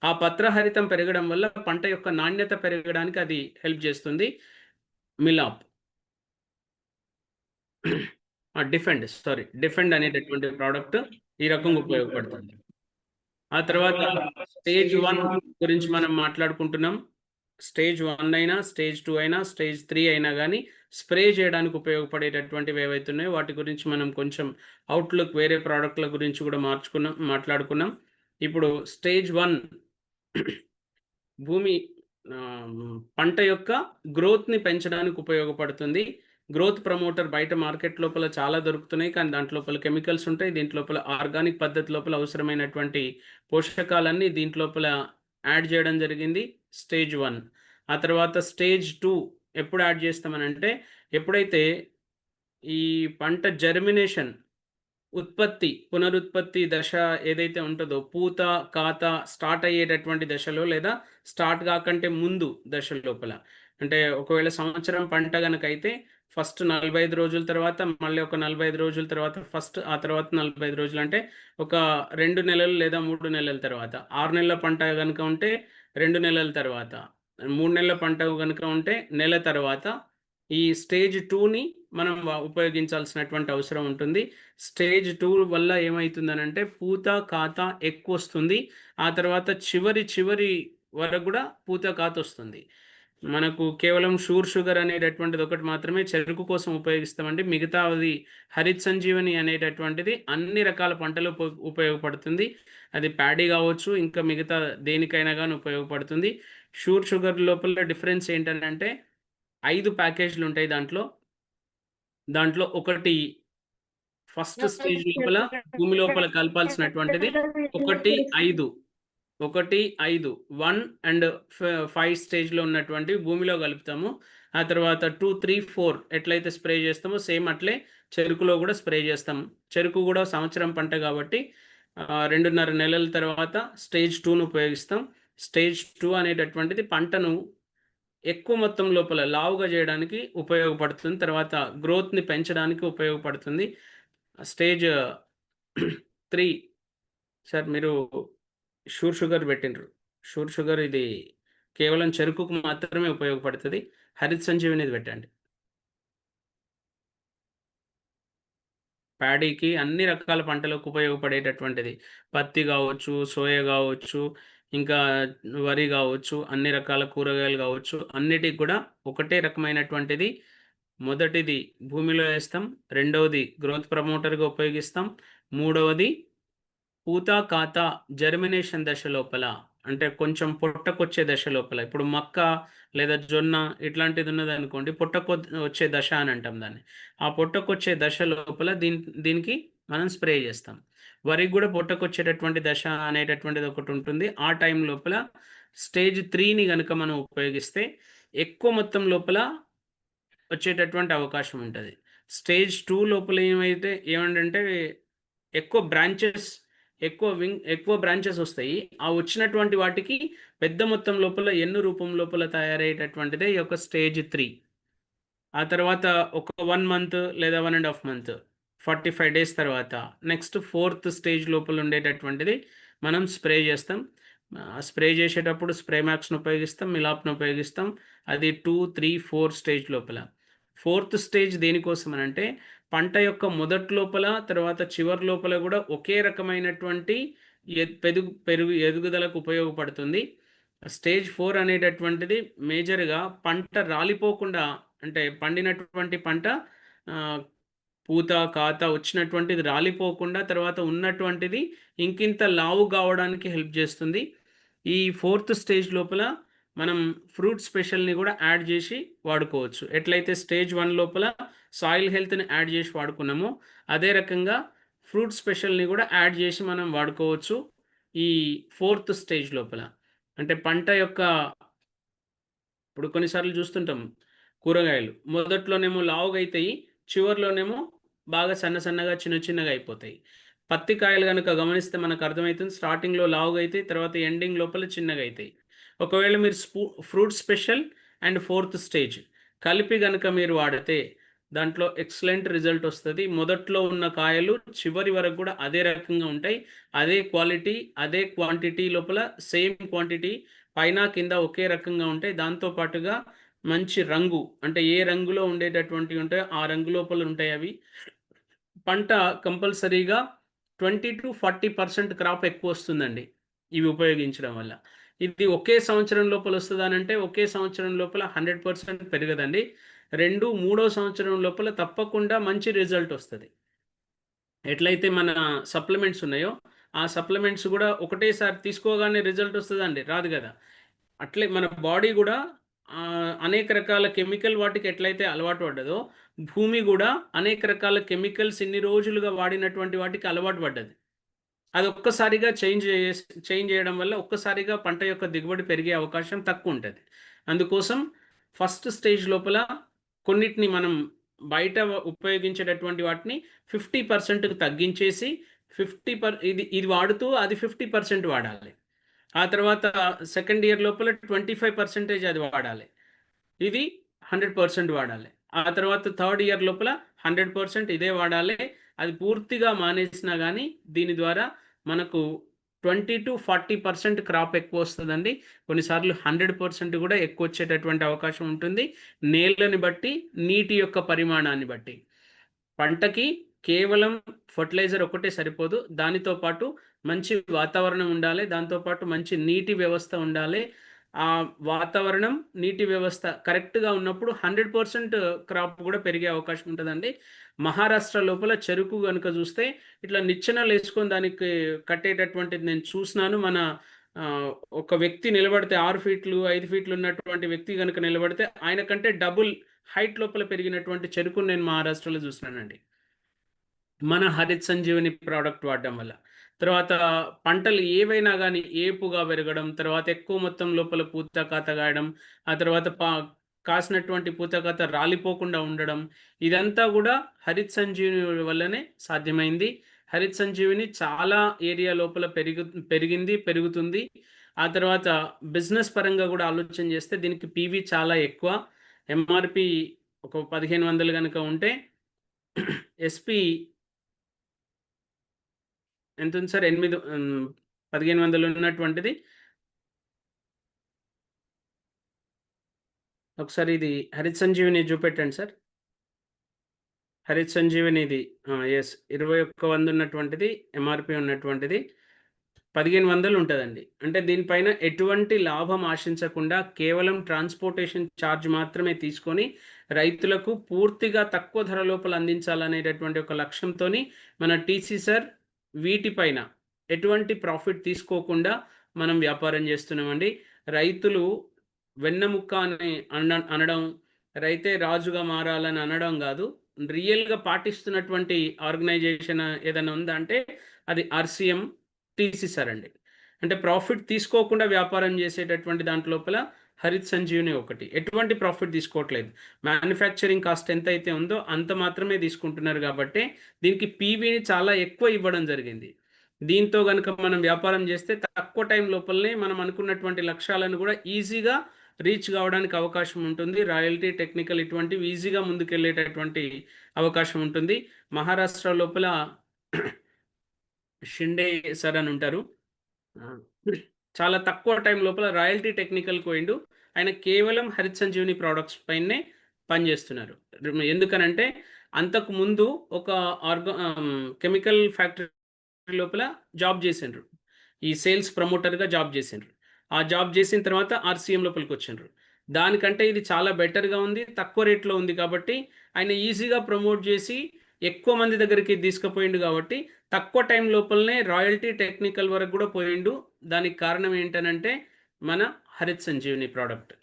ఆ పత్రహరితం పెరగడం వల్ల పంట యొక్క నాణ్యత పెరగడానికి అది హెల్ప్ చేస్తుంది మిలాప్. డిఫెండ్ అనేటటువంటి ప్రోడక్ట్ ఈ రకంగా ఉపయోగపడుతుంది. ఆ తర్వాత స్టేజ్ 1 గురించి మనం మాట్లాడుకుంటున్నాం. స్టేజ్ 1 అయినా, స్టేజ్ 2 అయినా, స్టేజ్ 3 అయినా గానీ స్ప్రే చేయడానికి ఉపయోగపడేటటువంటివి ఏవైతే ఉన్నాయో వాటి గురించి మనం కొంచెం అవుట్‌లుక్ వేరే ప్రోడక్ట్‌ల గురించి కూడా మాట్లాడుకున్నాం. ఇప్పుడు స్టేజ్ 1 భూమి పంట యొక్క గ్రోత్‌ని పెంచడానికి ఉపయోగపడుతుంది. గ్రోత్ ప్రమోటర్ బయట మార్కెట్ లోపల చాలా దొరుకుతున్నాయి. కానీ దాంట్లోపల కెమికల్స్ ఉంటాయి. దీంట్లోపల ఆర్గానిక్ పద్ధతి లోపల అవసరమైనటువంటి పోషకాలన్నీ దీంట్లోపల యాడ్ చేయడం జరిగింది. స్టేజ్ 1. ఆ తర్వాత స్టేజ్ 2 ఎప్పుడు యాడ్ చేస్తామనంటే ఎప్పుడైతే ఈ పంట జర్మినేషన్ పునరుత్పత్తి దశ ఏదైతే ఉంటదో పూత, కాత స్టార్ట్ అయ్యేటటువంటి దశలో లేదా స్టార్ట్ కాకంటే ముందు దశ లోపల. అంటే ఒకవేళ సంవత్సరం పంట గనకైతే ఫస్ట్ 45 రోజుల తర్వాత మళ్ళీ ఒక 45 రోజుల తర్వాత ఆ తర్వాత 45 రోజులు అంటే ఒక 2 నెలలు లేదా 3 నెలల తర్వాత. 6 నెలల పంట గనుక ఉంటే 2 నెలల తర్వాత. 3 నెలల పంట గనుక ఉంటే నెల తర్వాత ఈ స్టేజ్ 2ని మనం ఉపయోగించాల్సినటువంటి అవసరం ఉంటుంది. స్టేజ్ 2 వల్ల ఏమైతుందనంటే పూత, కాత ఎక్కువొస్తుంది. ఆ తర్వాత చివరి వరకు గూడా పూత, కాతొస్తుంది. మనకు కేవలం షుగర్ అనేటటువంటిది ఒకటి మాత్రమే చెరుకు కోసం ఉపయోగిస్తామండి. మిగతాది హరిత్ సంజీవని అనేటటువంటిది అన్ని రకాల పంటలు ఉపయోగపడుతుంది. అది ప్యాడీ గావచ్చు, ఇంకా మిగతా దేనికైనా గాని ఉపయోగపడుతుంది. షుగర్ లోపల డిఫరెన్స్ ఏంటనంటే 5 ప్యాకేజ్‌లుంటాయి దాంట్లో ఒకటి ఫస్ట్ స్టేజ్ లోపల భూమి లోపల కలపాల్సినటువంటిది 1, 5 1 అండ్ 5 స్టేజ్‌లో ఉన్నటువంటి భూమిలో కలుపుతాము. ఆ తర్వాత 2, 3, 4 ఎట్లయితే స్ప్రే చేస్తామో సేమ్ అట్లే చెరుకులో కూడా స్ప్రే చేస్తాం. చెరుకు కూడా సంవత్సరం పంట కాబట్టి 2.5 నెలల తర్వాత స్టేజ్ 2ను ఉపయోగిస్తాం. స్టేజ్ 2 అనేటటువంటిది పంటను ఎక్కువ మొత్తం లోపల లావుగా చేయడానికి ఉపయోగపడుతుంది. తర్వాత గ్రోత్‌ని పెంచడానికి ఉపయోగపడుతుంది. స్టేజ్ 3 సార్ మీరు షుగర్ పెట్టిండ్రు. షుగర్ ఇది కేవలం చెరుకుకు మాత్రమే ఉపయోగపడుతది. హరిత్ సంజీవనిది పెట్టండి. ప్యాడీకి అన్ని రకాల పంటలకు ఉపయోగపడేటటువంటిది. పత్తి గావచ్చు, సోయా గావచ్చు, ఇంకా వరి గావచ్చు, అన్ని రకాల కూరగాయలు గావచ్చు, అన్నిటికి కూడా ఒకటే రకమైనటువంటిది. మొదటిది భూమిలో ఏస్తాం. రెండవది గ్రోత్ ప్రమోటర్‌గా ఉపయోగిస్తాం. మూడవది పూత, కాత జర్మినేషన్ దశ లోపల అంటే కొంచెం పొట్టకొచ్చే దశ లోపల, ఇప్పుడు మక్క లేదా జొన్న ఇట్లాంటిది ఉన్నదనుకోండి, వచ్చే దశ అని అంటాం దాన్ని. ఆ పొట్టకొచ్చే దశ లోపల దీనికి మనం స్ప్రే చేస్తాం. వరికి కూడా పొట్టకొచ్చేటటువంటి దశ అనేటటువంటిది ఒకటి ఉంటుంది. ఆ టైం లోపల స్టేజ్ 3ని గనుక మనం ఉపయోగిస్తే ఎక్కువ మొత్తం లోపల వచ్చేటటువంటి అవకాశం ఉంటుంది. స్టేజ్ 2 లోపల ఏమంటే ఎక్కువ బ్రాంచెస్ వస్తాయి. ఆ వచ్చినటువంటి వాటికి పెద్ద మొత్తం లోపల ఎన్ను రూపం లోపల తయారయ్యేటటువంటిదే ఈ యొక్క స్టేజ్ 3. ఆ తర్వాత ఒక 1 మంత్ లేదా 1.5 మంత్ 45 డేస్ తర్వాత నెక్స్ట్ 4th స్టేజ్ లోపల ఉండేటటువంటిది మనం స్ప్రే చేస్తాం. స్ప్రే చేసేటప్పుడు స్ప్రే మ్యాక్స్ను ఉపయోగిస్తాం, మిలాప్ను ఉపయోగిస్తాం. అది 2, 3, 4 స్టేజ్ లోపల. 4th స్టేజ్ దేనికోసం అనంటే పంట యొక్క మొదటి లోపల తర్వాత చివరి లోపల కూడా ఒకే రకమైనటువంటి ఎదుగుదలకు ఉపయోగపడుతుంది. స్టేజ్ 4 అనేటటువంటిది మేజర్గా పంట రాలిపోకుండా, అంటే పండినటువంటి పంట పూత కాత వచ్చినటువంటిది రాలిపోకుండా తర్వాత ఉన్నటువంటిది ఇంకింత లావు కావడానికి హెల్ప్ చేస్తుంది. ఈ 4th స్టేజ్ లోపల మనం ఫ్రూట్ స్పెషల్ని కూడా యాడ్ చేసి వాడుకోవచ్చు. ఎట్లయితే స్టేజ్ 1 లోపల సాయిల్ హెల్త్ని యాడ్ చేసి వాడుకున్నామో అదే రకంగా ఫ్రూట్ స్పెషల్ని కూడా యాడ్ చేసి మనం వాడుకోవచ్చు ఈ 4th స్టేజ్ లోపల. అంటే పంట యొక్క ఇప్పుడు కొన్నిసార్లు చూస్తుంటాం కూరగాయలు మొదట్లోనేమో లావుగా అవుతాయి, చివరిలోనేమో బాగా సన్నగా చిన్నగా అయిపోతాయి. పత్తి కాయలు కనుక గమనిస్తే మనకు అర్థమవుతుంది, స్టార్టింగ్లో లావుగా అవుతాయి, తర్వాత ఎండింగ్ లోపల చిన్నగా అవుతాయి. ఒకవేళ మీరు fruit special and 4th stage కలిపి కనుక మీరు వాడితే దాంట్లో ఎక్సలెంట్ రిజల్ట్ వస్తుంది. మొదట్లో ఉన్న కాయలు చివరి వరకు కూడా అదే రకంగా ఉంటాయి, అదే క్వాలిటీ అదే క్వాంటిటీ లోపల సేమ్ క్వాంటిటీ పైన కింద ఒకే రకంగా ఉంటాయి. దాంతోపాటుగా మంచి రంగు, అంటే ఏ రంగులో ఉండేటటువంటివి ఉంటాయో ఆ రంగు లోపల ఉంటాయి అవి. పంట కంపల్సరీగా 20-40% క్రాప్ ఎక్కువ వస్తుందండి ఇవి ఉపయోగించడం వల్ల. ఇది ఒకే సంవత్సరం లోపల వస్తుందనంటే ఒకే సంవత్సరం లోపల 100% పెరగదండి. 2-3వ సంవత్సరం లోపల తప్పకుండా మంచి రిజల్ట్ వస్తుంది. ఎట్లయితే మన సప్లిమెంట్స్ ఉన్నాయో ఆ సప్లిమెంట్స్ కూడా ఒకటేసారి తీసుకోగానే రిజల్ట్ వస్తుందండి, రాదు కదా. అట్లే మన బాడీ కూడా అనేక రకాల కెమికల్ వాటికి ఎట్లయితే అలవాటు పడ్డదో భూమి కూడా అనేక రకాల కెమికల్స్ ఇన్ని రోజులుగా వాడినటువంటి వాటికి అలవాటు పడ్డది. అది ఒక్కసారిగా చేంజ్ చేయడం వల్ల ఒక్కసారిగా పంట యొక్క దిగుబడి పెరిగే అవకాశం తక్కువ ఉంటుంది. అందుకోసం ఫస్ట్ స్టేజ్ లోపల కొన్నిటిని మనం బయట ఉపయోగించేటటువంటి వాటిని 50%కి తగ్గించేసి ఇది వాడుతూ అది 50% వాడాలి. ఆ తర్వాత సెకండ్ ఇయర్ లోపల 25% అది వాడాలి, ఇది 100% వాడాలి. ఆ తర్వాత థర్డ్ ఇయర్ లోపల 100% ఇదే వాడాలి. అది పూర్తిగా మానేసినా కానీ దీని ద్వారా మనకు 20-40% క్రాప్ ఎక్కువ వస్తుందండి. కొన్నిసార్లు 100% కూడా ఎక్కువ వచ్చేటటువంటి అవకాశం ఉంటుంది, నేలని బట్టి నీటి యొక్క పరిమాణాన్ని బట్టి. పంటకి కేవలం ఫర్టిలైజర్ ఒకటే సరిపోదు, దానితో పాటు మంచి వాతావరణం ఉండాలి, దాంతోపాటు మంచి నీటి వ్యవస్థ ఉండాలి. ఆ వాతావరణం నీటి వ్యవస్థ కరెక్ట్గా ఉన్నప్పుడు 100% క్రాప్ కూడా పెరిగే అవకాశం ఉంటుందండి. మహారాష్ట్ర లోపల చెరుకు కనుక చూస్తే ఇట్లా నిచ్చెనలు వేసుకొని దానికి కట్టేటటువంటిది నేను చూసినాను. మన ఒక వ్యక్తి నిలబడితే 6 ఫీట్లు 5 ఫీట్లు ఉన్నటువంటి వ్యక్తి కనుక నిలబడితే ఆయన కంటే డబుల్ హైట్ లోపల పెరిగినటువంటి చెరుకును నేను మహారాష్ట్రలో చూసినానండి మన హరిత్ సంజీవని ప్రోడక్ట్ వాడడం వల్ల. తర్వాత పంటలు ఏవైనా కానీ ఏపుగా పెరగడం, తర్వాత ఎక్కువ మొత్తం లోపల పూత కాత కాయడం, ఆ తర్వాత కాసినటువంటి పూత కాత రాలిపోకుండా ఉండడం, ఇదంతా కూడా హరిత్ సంజీవని వల్లనే సాధ్యమైంది. హరిత్ సంజీవని చాలా ఏరియా లోపల పెరుగుతుంది. ఆ తర్వాత బిజినెస్ పరంగా కూడా ఆలోచన చేస్తే దీనికి పీవీ చాలా ఎక్కువ. ఎంఆర్పి ఒక 1500 కనుక ఉంటే ఎస్పి ఎంత ఉంది సార్? 1500 ఉన్నటువంటిది. ఒకసారి ఇది హరిత్ సంజీవని చూపెట్టండి సార్. హరిత్ సంజీవని ఇది ఎస్ 2100 ఉన్నటువంటిది, ఎంఆర్పి ఉన్నటువంటిది 1500 ఉంటుందండి. అంటే దీనిపైన ఎటువంటి లాభం ఆశించకుండా కేవలం ట్రాన్స్పోర్టేషన్ ఛార్జ్ మాత్రమే తీసుకొని రైతులకు పూర్తిగా తక్కువ ధర లోపల అందించాలనేటటువంటి ఒక లక్ష్యంతో మన టీసీ సార్ వీటిపైన ఎటువంటి ప్రాఫిట్ తీసుకోకుండా మనం వ్యాపారం చేస్తున్నామండి. రైతులు వెన్నెముక్క అని అనడం, రైతే రాజుగా మారాలని అనడం కాదు. రియల్‌గా పాటిస్తున్నటువంటి ఆర్గనైజేషన్ ఏదైనా ఉందా అంటే అది ఆర్‌సీఎం తీసేసారండి. అంటే ప్రాఫిట్ తీసుకోకుండా వ్యాపారం చేసేటటువంటి దాంట్లోపల హరిత్ సంజీవని ఒకటి. ఎటువంటి ప్రాఫిట్ తీసుకోవట్లేదు. మ్యానుఫ్యాక్చరింగ్ కాస్ట్ ఎంతైతే ఉందో అంత మాత్రమే తీసుకుంటున్నారు గాబట్టే, దీనికి పీవీని చాలా ఎక్కువ ఇవ్వడం జరిగింది. దీంతో గనుక మనం వ్యాపారం చేస్తే తక్కువ టైం లోపలనే మనం అనుకున్నటువంటి లక్ష్యాలను గూడా ఈజీగా రీచ్ కావడానికి అవకాశం ఉంటుంది. రాయల్టీ, టెక్నికల్ ఇటువంటివి ఈజీగా ముందుకెళ్ళేటటువంటి అవకాశం ఉంటుంది. మహారాష్ట్ర లోపల షిండే సర్ అని ఉంటారు. ఆ! చాలా తక్కువ టైం లోపల రాయల్టీ టెక్నికల్‌కి పోయిండు. ఆయన కేవలం హరిత్ సంజీవని ప్రొడక్ట్స్ పైనే పనిజేస్తున్నారు. ఎందుకనంటే అంతకు ముందు ఒక కెమికల్ ఫ్యాక్టరీ లోపల జాబ్ జేసిండ్రు. ఈ సేల్స్ ప్రమోటర్‌గా జాబ్ జేసిండ్రు. ఆ జాబ్ జేసిన తర్వాత ఆర్‌సీఎం లోపలికొచ్చిండ్రు. దానికంటే ఇది చాలా బెటర్‌గా ఉంది. తక్కువ రేట్‌లో ఉంది కాబట్టి ఆయన ఈజీగా ప్రమోట్ జేసి ఎక్కువ మంది దగ్గరికి తీసుకుపోయిండు గాబట్టి తక్కువ టైం లోపలనే రాయల్టీ టెక్నికల్ వరకు గూడా పోయిండు. దానికి కారణం ఏంటనంటే, మన హరిత్ సంజీవని ప్రోడక్ట్.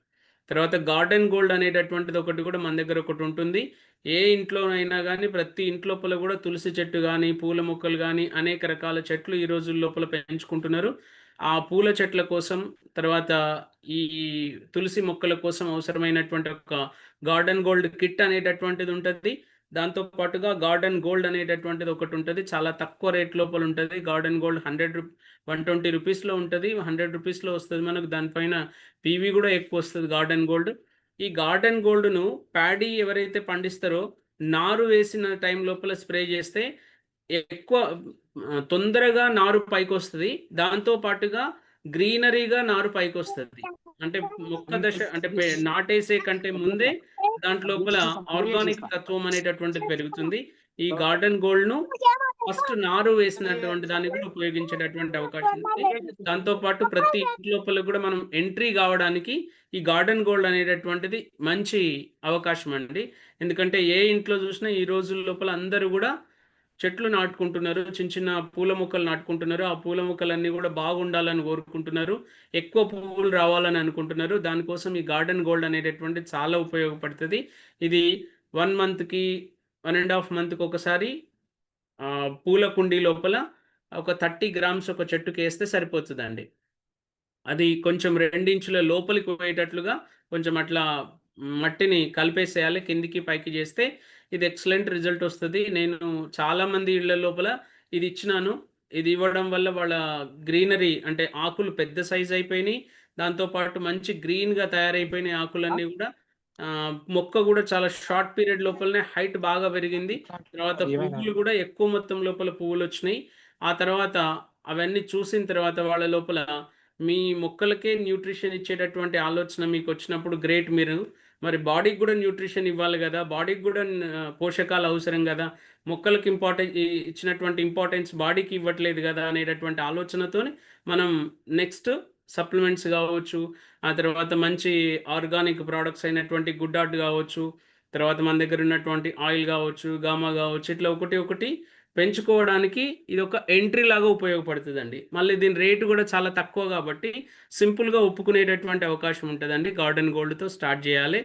తర్వాత గార్డెన్ గోల్డ్ అనేటటువంటిది ఒకటి కూడా మన దగ్గర ఒకటుంటుంది. ఏ ఇంట్లోనైనా గానీ, ప్రతి ఇంట్లోపల గూడా తులసి చెట్టు గానీ, పూల మొక్కలు గానీ, అనేక రకాల చెట్లు ఈ రోజుల లోపల పెంచుకుంటున్నారు. ఆ పూల చెట్ల కోసం, తర్వాత ఈ తులసి మొక్కల కోసం అవసరమైనటువంటి ఒక గార్డెన్ గోల్డ్ కిట్ అనేటటువంటిది ఉంటది. దాంతో పాటుగా గార్డెన్ గోల్డ్ అనేటటువంటిది ఒకటుంటది. చాలా తక్కువ రేట్ లోపల ఉంటది. గార్డెన్ గోల్డ్ 120 రూపీస్‌లో ఉంటది. 100 రూపీస్‌లో వస్తది మనకు. దానిపైన పీవీ గూడా ఎక్కువొస్తది గార్డెన్ గోల్డ్. ఈ గార్డెన్ గోల్డ్‌ను ప్యాడీ ఎవరైతే పండిస్తారో, నారు వేసిన టైం లోపల స్ప్రే చేస్తే ఎక్కువ తొందరగా నారు పైకొస్తది. దాంతో పాటుగా గ్రీనరీగా నారు పైకొస్తది. అంటే మొక్క దశ అంటే నాటేసే కంటే ముందే దాంట్లోపల ఆర్గానిక్ తత్వం అనేటటువంటిది పెరుగుతుంది. ఈ గార్డెన్ గోల్డ్‌ను ఫస్ట్ నారు వేసినటువంటి దాన్ని కూడా ఉపయోగించేటటువంటి అవకాశం ఉంది. దాంతో పాటు ప్రతి ఇంటి లోపల కూడా మనం ఎంట్రీ గావడానికి ఈ గార్డెన్ గోల్డ్ అనేటటువంటిది మంచి అవకాశం అండి. ఎందుకంటే ఏ ఇంట్లో చూసినా ఈ రోజుల లోపల అందరూ గూడా చెట్లు నాటుకుంటున్నారు. చిన్న చిన్న పూల మొక్కలు నాటుకుంటున్నారు. ఆ పూల మొక్కలన్నీ గూడా బాగుండాలని కోరుకుంటున్నారు. ఎక్కువ పువ్వులు రావాలని అనుకుంటున్నారు. దానికోసం ఈ గార్డెన్ గోల్డ్ అనేటటువంటిది చాలా ఉపయోగపడుతది. ఇది 1 మంత్‌కి, 1 ½ మంత్‌కి ఒకసారి పూల కుండీ లోపల ఒక 30 గ్రామ్స్ ఒక చెట్టుకేస్తే సరిపోతదండి. అది కొంచెం 2 ఇంచుల లోపలికి పోయేటట్లుగా కొంచెం అట్లా మట్టిని కలిపేసేయాలి. కిందికి, పైకి జేస్తే ఇది ఎక్సలెంట్ రిజల్ట్ ఒస్తది. నేను చాలామంది ఇళ్ళ లోపల ఇది ఇచ్చినాను. ఇది ఇవ్వడం వల్ల వాళ్ళ గ్రీనరీ అంటే ఆకులు పెద్ద సైజ్ అయిపోయినాయి. దాంతో పాటు మంచి గ్రీన్‌గా తయారైపోయినాయి ఆకులన్నీ గూడా. మొక్క గూడా చాలా షార్ట్ పీరియడ్ లోపలనే హైట్ బాగా పెరిగింది. తర్వాత పువ్వులు గూడా ఎక్కువ మొత్తం లోపల పువ్వులొచ్చినాయి. ఆ తర్వాత అవన్నీ చూసిన తర్వాత వాళ్ళ లోపల మీ మొక్కలకే న్యూట్రిషన్ ఇచ్చేటటువంటి ఆలోచన మీకొచ్చినప్పుడు గ్రేట్ మీరు. మరి బాడీకి గూడా న్యూట్రిషన్ ఇవ్వాలి గదా! బాడీకి గూడా పోషకాలు అవసరం గదా! మొక్కలకి ఇచ్చినటువంటి ఇంపార్టెన్స్ బాడీకి ఇవ్వట్లేదు గదా! అనేటటువంటి ఆలోచనతోని మనం నెక్స్ట్ సప్లిమెంట్స్ గావచ్చు, ఆ తర్వాత మంచి ఆర్గానిక్ ప్రొడక్ట్స్ అయినటువంటి గుడ్ డాట్ గావచ్చు, తర్వాత మన దగ్గర ఉన్నటువంటి ఆయిల్ గావచ్చు, గామా గావచ్చు, ఇట్లా ఒకటి ఒకటి పెంచుకోవడానికి ఇదొక ఎంట్రీ లాగా ఉపయోగపడుతదండి. మళ్ళీ దీని రేట్ గూడా చాలా తక్కువ గాబట్టి, సింపుల్‌గా ఒప్పుకునేటటువంటి అవకాశం ఉంటదండి. గార్డెన్ గోల్డ్‌తో స్టార్ట్ జేయాలి.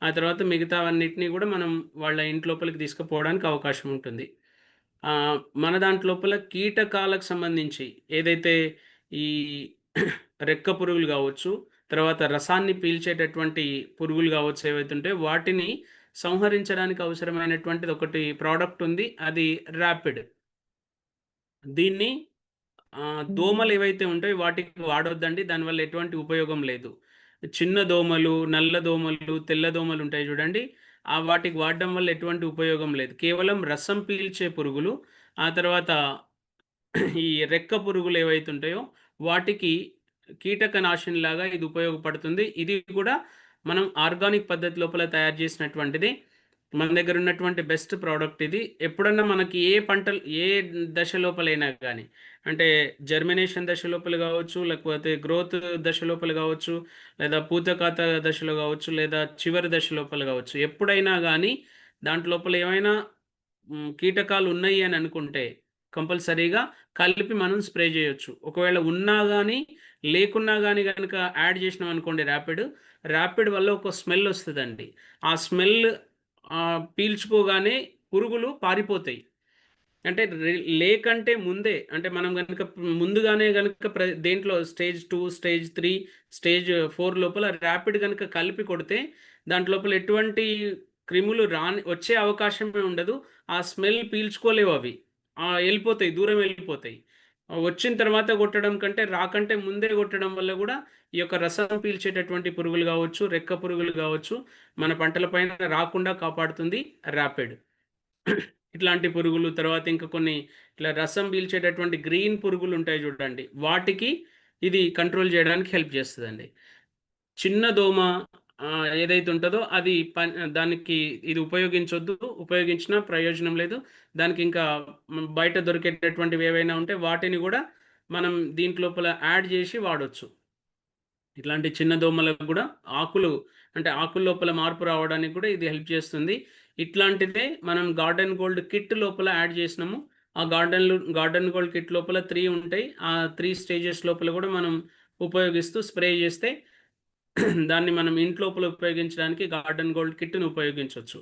ఆ తర్వాత మిగతావన్నిటిని గూడా మనం వాళ్ళ ఇంటి లోపలికి తీసుకుపోవడానికి అవకాశం ఉంటుంది. మన దాంట్లోపల కీటకాలకు సంబంధించి ఏదైతే ఈ రెక్క పురుగులు గావచ్చు, తర్వాత రసాన్ని పీల్చేటటువంటి పురుగులు గావచ్చు ఏవైతే ఉంటాయో వాటిని సంహరించడానికి అవసరమైనటువంటిది ఒకటి ప్రోడక్ట్ ఉంది. అది ర్యాపిడ్. దీన్ని దోమలు ఏవైతే ఉంటాయో వాటికి వాడొద్దండి. దానివల్ల ఎటువంటి ఉపయోగం లేదు. చిన్న దోమలు, నల్ల దోమలు, తెల్ల దోమలు ఉంటాయి చూడండి. వాటికి వాడడం వల్ల ఎటువంటి ఉపయోగం లేదు. కేవలం రసం పీల్చే పురుగులు, ఆ తర్వాత ఈ రెక్క పురుగులు ఏవైతే ఉంటాయో వాటికి కీటకనాశినిలాగా ఇది ఉపయోగపడుతుంది. ఇది కూడా మనం ఆర్గానిక్ పద్ధతి లోపల తయారు చేసినటువంటిది. మన దగ్గర ఉన్నటువంటి బెస్ట్ ప్రోడక్ట్ ఇది. ఎప్పుడన్నా మనకి ఏ దశ లోపలైనా గానీ, అంటే జర్మినేషన్ దశ లోపల గావచ్చు, లేకపోతే గ్రోత్ దశ లోపల గావచ్చు, లేదా పూత దశలో గావచ్చు, లేదా చివరి దశ లోపల గావచ్చు. ఎప్పుడైనా గానీ దాంట్లోపల ఏమైనా కీటకాలు ఉన్నాయి అని అనుకుంటే కంపల్సరీగా కలిపి మనం స్ప్రే జేయొచ్చు. ఒకవేళ ఉన్నా గానీ లేకున్నా గాని గనుక యాడ్ చేసినాం అనుకోండి ర్యాపిడ్ వల్ల ఒక స్మెల్ వస్తదండి. ఆ స్మెల్ పీల్చుకోగానే పురుగులు పారిపోతాయి. అంటే లేకంటే ముందే అంటే మనం గనుక ముందుగానే గనుక దేంట్లో స్టేజ్ 2, స్టేజ్ 3, స్టేజ్ 4 లోపల ర్యాపిడ్ గనుక కలిపి కొడితే దాంట్ లోపల ఎటువంటి క్రిములు వచ్చే అవకాశమే ఉండదు. ఆ స్మెల్ పీల్చుకోలేవు అవి. ఎళ్ళిపోతాయి. దూరం వెళ్ళిపోతాయి. వచ్చిన తర్వాత కొట్టడం కంటే రాకంటే ముందే కొట్టడం వల్ల గూడా ఈ యొక్క రసం పీల్చేటటువంటి పురుగులు గావచ్చు, రెక్క పురుగులు గావచ్చు, మన పంటల పైన రాకుండా కాపాడుతుంది ర్యాపిడ్. ఇట్లాంటి పురుగులు తర్వాత ఇంకా కొన్ని ఇట్లా రసం పీల్చేటటువంటి గ్రీన్ పురుగులు ఉంటాయి చూడండి. వాటికి ఇది కంట్రోల్ చేయడానికి హెల్ప్ చేస్తదండి. చిన్న దోమ ఏదైతే ఉంటదో అది దానికి ఇది ఉపయోగించొద్దు. ఉపయోగించినా ప్రయోజనం లేదు. దానికి ఇంకా బయట దొరికేటటువంటివి ఏవైనా ఉంటే వాటిని గూడా మనం దీంట్లోపల యాడ్ చేసి వాడొచ్చు. ఇట్లాంటి చిన్న దోమలకు గూడా ఆకుల లోపల మార్పు రావడానికి కూడా ఇది హెల్ప్ చేస్తుంది. ఇట్లాంటిదే మనం గార్డెన్ గోల్డ్ కిట్ లోపల యాడ్ చేసినాము. ఆ గార్డెన్ గోల్డ్ కిట్ లోపల 3 ఉంటాయి. ఆ 3 స్టేజెస్ లోపల గూడా మనం ఉపయోగిస్తూ స్ప్రే చేస్తే దాన్ని మనం ఇంట్లోపల ఉపయోగించడానికి గార్డెన్ గోల్డ్ కిట్‌ని ఉపయోగించొచ్చు.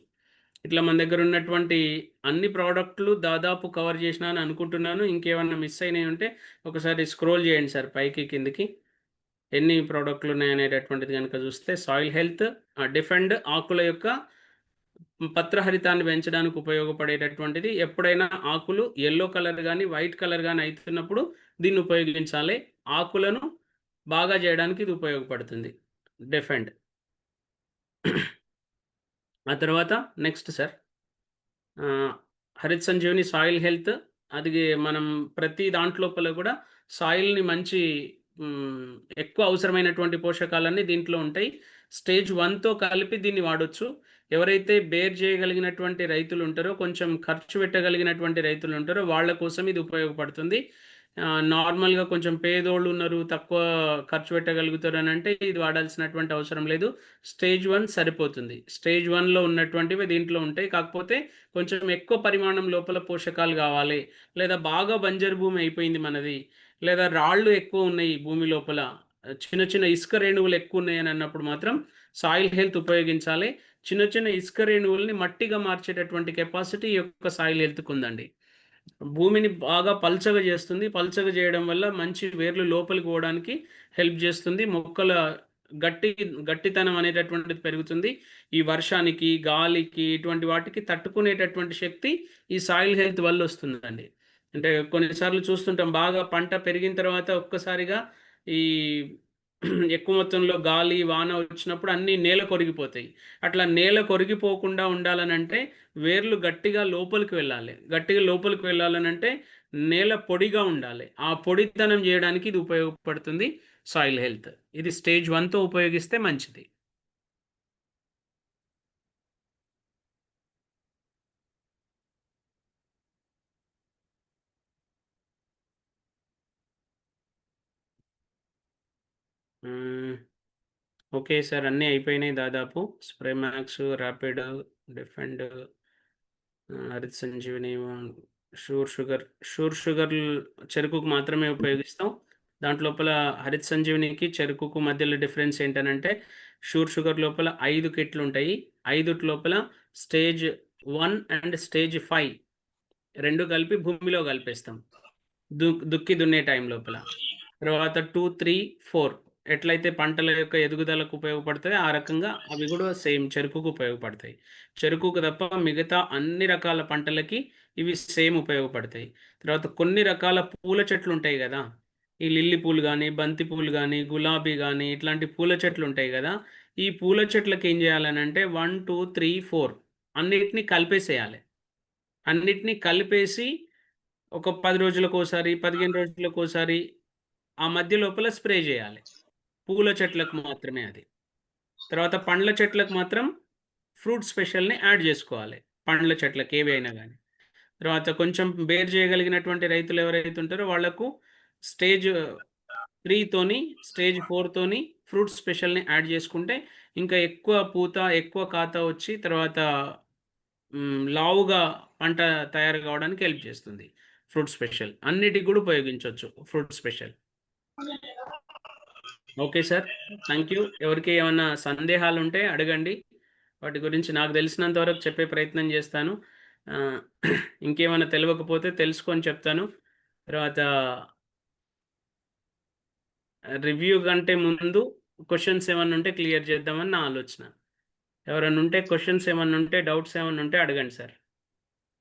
ఇట్లా మన దగ్గర ఉన్నటువంటి అన్ని ప్రొడక్ట్‌లు దాదాపు కవర్ చేసినా అని అనుకుంటున్నాను. ఇంకేమన్నా మిస్ అయినయి ఉంటే ఒకసారి స్క్రోల్ చేయండి సార్ పైకి కిందకి. ఎన్ని ప్రొడక్ట్‌లు ఉన్నాయనేటటువంటిది గనుక చూస్తే సాయిల్ హెల్త్, డిఫెండ్ ఆకుల యొక్క పత్రహరితాన్ని పెంచడానికి ఉపయోగపడేటటువంటిది. ఎప్పుడైనా ఆకులు యెల్లో కలర్ గాని, వైట్ కలర్ గాని అయితున్నప్పుడు దీన్ని ఉపయోగించాలి. ఆకులను బాగా చేయడానికి ఇది ఉపయోగపడుతుంది. డిఫెండ్. ఆ తర్వాత next sir Harit Sanjeevani soil health. అది మనం ప్రతి దాంట్లోపల గూడా సాయిల్‌ని మంచి ఎక్కువ అవసరమైనటువంటి పోషకాలన్నీ దీంట్లో ఉంటాయి. స్టేజ్ 1తో కలిపి దీన్ని వాడొచ్చు. ఎవరైతే బేర్ చేయగలిగినటువంటి రైతులుంటారో, కొంచెం ఖర్చు పెట్టగలిగినటువంటి రైతులుంటారో వాళ్ళ కోసం ఇది ఉపయోగపడుతుంది. నార్మల్‌గా కొంచెం పేదోళ్ళున్నారు, తక్కువ ఖర్చు పెట్టగలుగుతారనంటే ఇది వాడాల్సినటువంటి అవసరం లేదు. స్టేజ్ 1 సరిపోతుంది. స్టేజ్ 1లో ఉన్నటువంటివి దీంట్లో ఉంటాయి. కాకపోతే కొంచెం ఎక్కువ పరిమాణం లోపల పోషకాలు గావాలి, లేదా బాగా బంజరు భూమి అయిపోయింది మనది, లేదా రాళ్ళు ఎక్కువ ఉన్నాయి భూమి లోపల, చిన్న చిన్న ఇసుక రేణువులు ఎక్కువున్నాయని అన్నప్పుడు మాత్రం సాయిల్ హెల్త్ ఉపయోగించాలి. చిన్న చిన్న ఇసుక రేణువుల్ని మట్టిగా మార్చేటటువంటి కెపాసిటీ ఈ యొక్క సాయిల్ హెల్త్‌కుందండి. భూమిని బాగా పల్చగా చేస్తుంది. పల్చగా చేయడం వల్ల మంచి వేర్లు లోపలికి పోవడానికి హెల్ప్ చేస్తుంది. మొక్కల గట్టితనం అనేటటువంటిది పెరుగుతుంది. ఈ వర్షానికి, గాలికి ఇటువంటి వాటికి తట్టుకునేటటువంటి శక్తి ఈ సాయిల్ హెల్త్ వల్ల వస్తుందండి. అంటే కొన్నిసార్లు చూస్తుంటాం బాగా పంట పెరిగిన తర్వాత ఒక్కసారిగా ఈ ఎక్కువ మొత్తంలో గాలి, వాన వచ్చినప్పుడు అన్నీ నేల కొరిగిపోతాయి. అట్లా నేల కొరిగిపోకుండా ఉండాలనంటే వేర్లు గట్టిగా లోపలికి వెళ్ళాలి. గట్టిగా లోపలికి వెళ్ళాలనంటే నేల పొడిగా ఉండాలి. ఆ పొడితనం చేయడానికి ఇది ఉపయోగపడుతుంది సాయిల్ హెల్త్. ఇది స్టేజ్ 1తో ఉపయోగిస్తే మంచిది. Okay sir. అన్నీ అయిపోయినాయి దాదాపు. Spray max, rapid, defend, Harit Sanjeevani, sure sugar చెరుకుకు మాత్రమే ఉపయోగిస్తాం. దాంట్లోపల హరిత్ సంజీవనికి, చెరుకుకు మధ్యలో డిఫరెన్స్ ఏంటనంటే షూర్ షుగర్ లోపల 5 కిట్లుంటాయి. 5 లోపల స్టేజ్ 1 అండ్ స్టేజ్ 5 2 కలిపి భూమిలో కలిపేస్తాం. దుక్కి దున్నే టైం లోపల. తర్వాత 2, 3, 4 ఎట్లయితే పంటల యొక్క ఎదుగుదలకు ఉపయోగపడతాయో ఆ రకంగా అవి గూడా సేమ్ చెరుకుకు ఉపయోగపడతాయి. చెరుకుకు తప్ప మిగతా అన్ని రకాల పంటలకి ఇవి సేమ్ ఉపయోగపడతాయి. తర్వాత కొన్ని రకాల పూల చెట్లుంటాయి గదా! ఈ లిల్లీ పూలు గానీ, బంతి పూలు గానీ, గులాబీ గానీ ఇట్లాంటి పూల చెట్లుంటాయి గదా! ఈ పూల చెట్లకి ఏం జేయాలనంటే 1, 2, 3, 4 అన్నిటిని కలిపేసేయాలి. అన్నిటిని కలిపేసి ఒక 10 రోజులకోసారి, 15 రోజులకోసారి ఆ మధ్య లోపల స్ప్రే జేయాలి. పూల చెట్లకు మాత్రమే అది. తర్వాత పండ్ల చెట్లకు మాత్రం ఫ్రూట్ స్పెషల్‌ని యాడ్ జేసుకోవాలి. పండ్ల చెట్లకి ఏవి అయినా గాని. తర్వాత కొంచెం బేర్ చేయగలిగినటువంటి రైతులు ఎవరైతే ఉంటారో వాళ్ళకు స్టేజ్ 3 తోని, స్టేజ్ 4 తోని ఫ్రూట్ స్పెషల్‌ని యాడ్ జేసుకుంటే ఇంకా ఎక్కువ పూత, ఎక్కువ కాత వచ్చి తర్వాత లావుగా పంట తయారు కావడానికి హెల్ప్ చేస్తుంది ఫ్రూట్ స్పెషల్. అన్నిటికి గూడా ఉపయోగించొచ్చు fruit special. Okay sir. Thank you. ఎవరికి ఏమన్నా సందేహాలు ఉంటే అడగండి. వాటి గురించి నాకు తెలిసినంత వరకు చెప్పే ప్రయత్నం చేస్తాను. ఇంకేమైనా తెలవకపోతే తెలుసుకొని చెప్తాను. తర్వాత రివ్యూ కంటే ముందు క్వెషన్స్ ఏమన్నా ఉంటే క్లియర్ చేద్దామని నా ఆలోచన. ఎవరైనా ఉంటే క్వెషన్స్ ఏమన్నా ఉంటే, డౌట్స్ ఏమన్నా ఉంటే అడగండి సార్.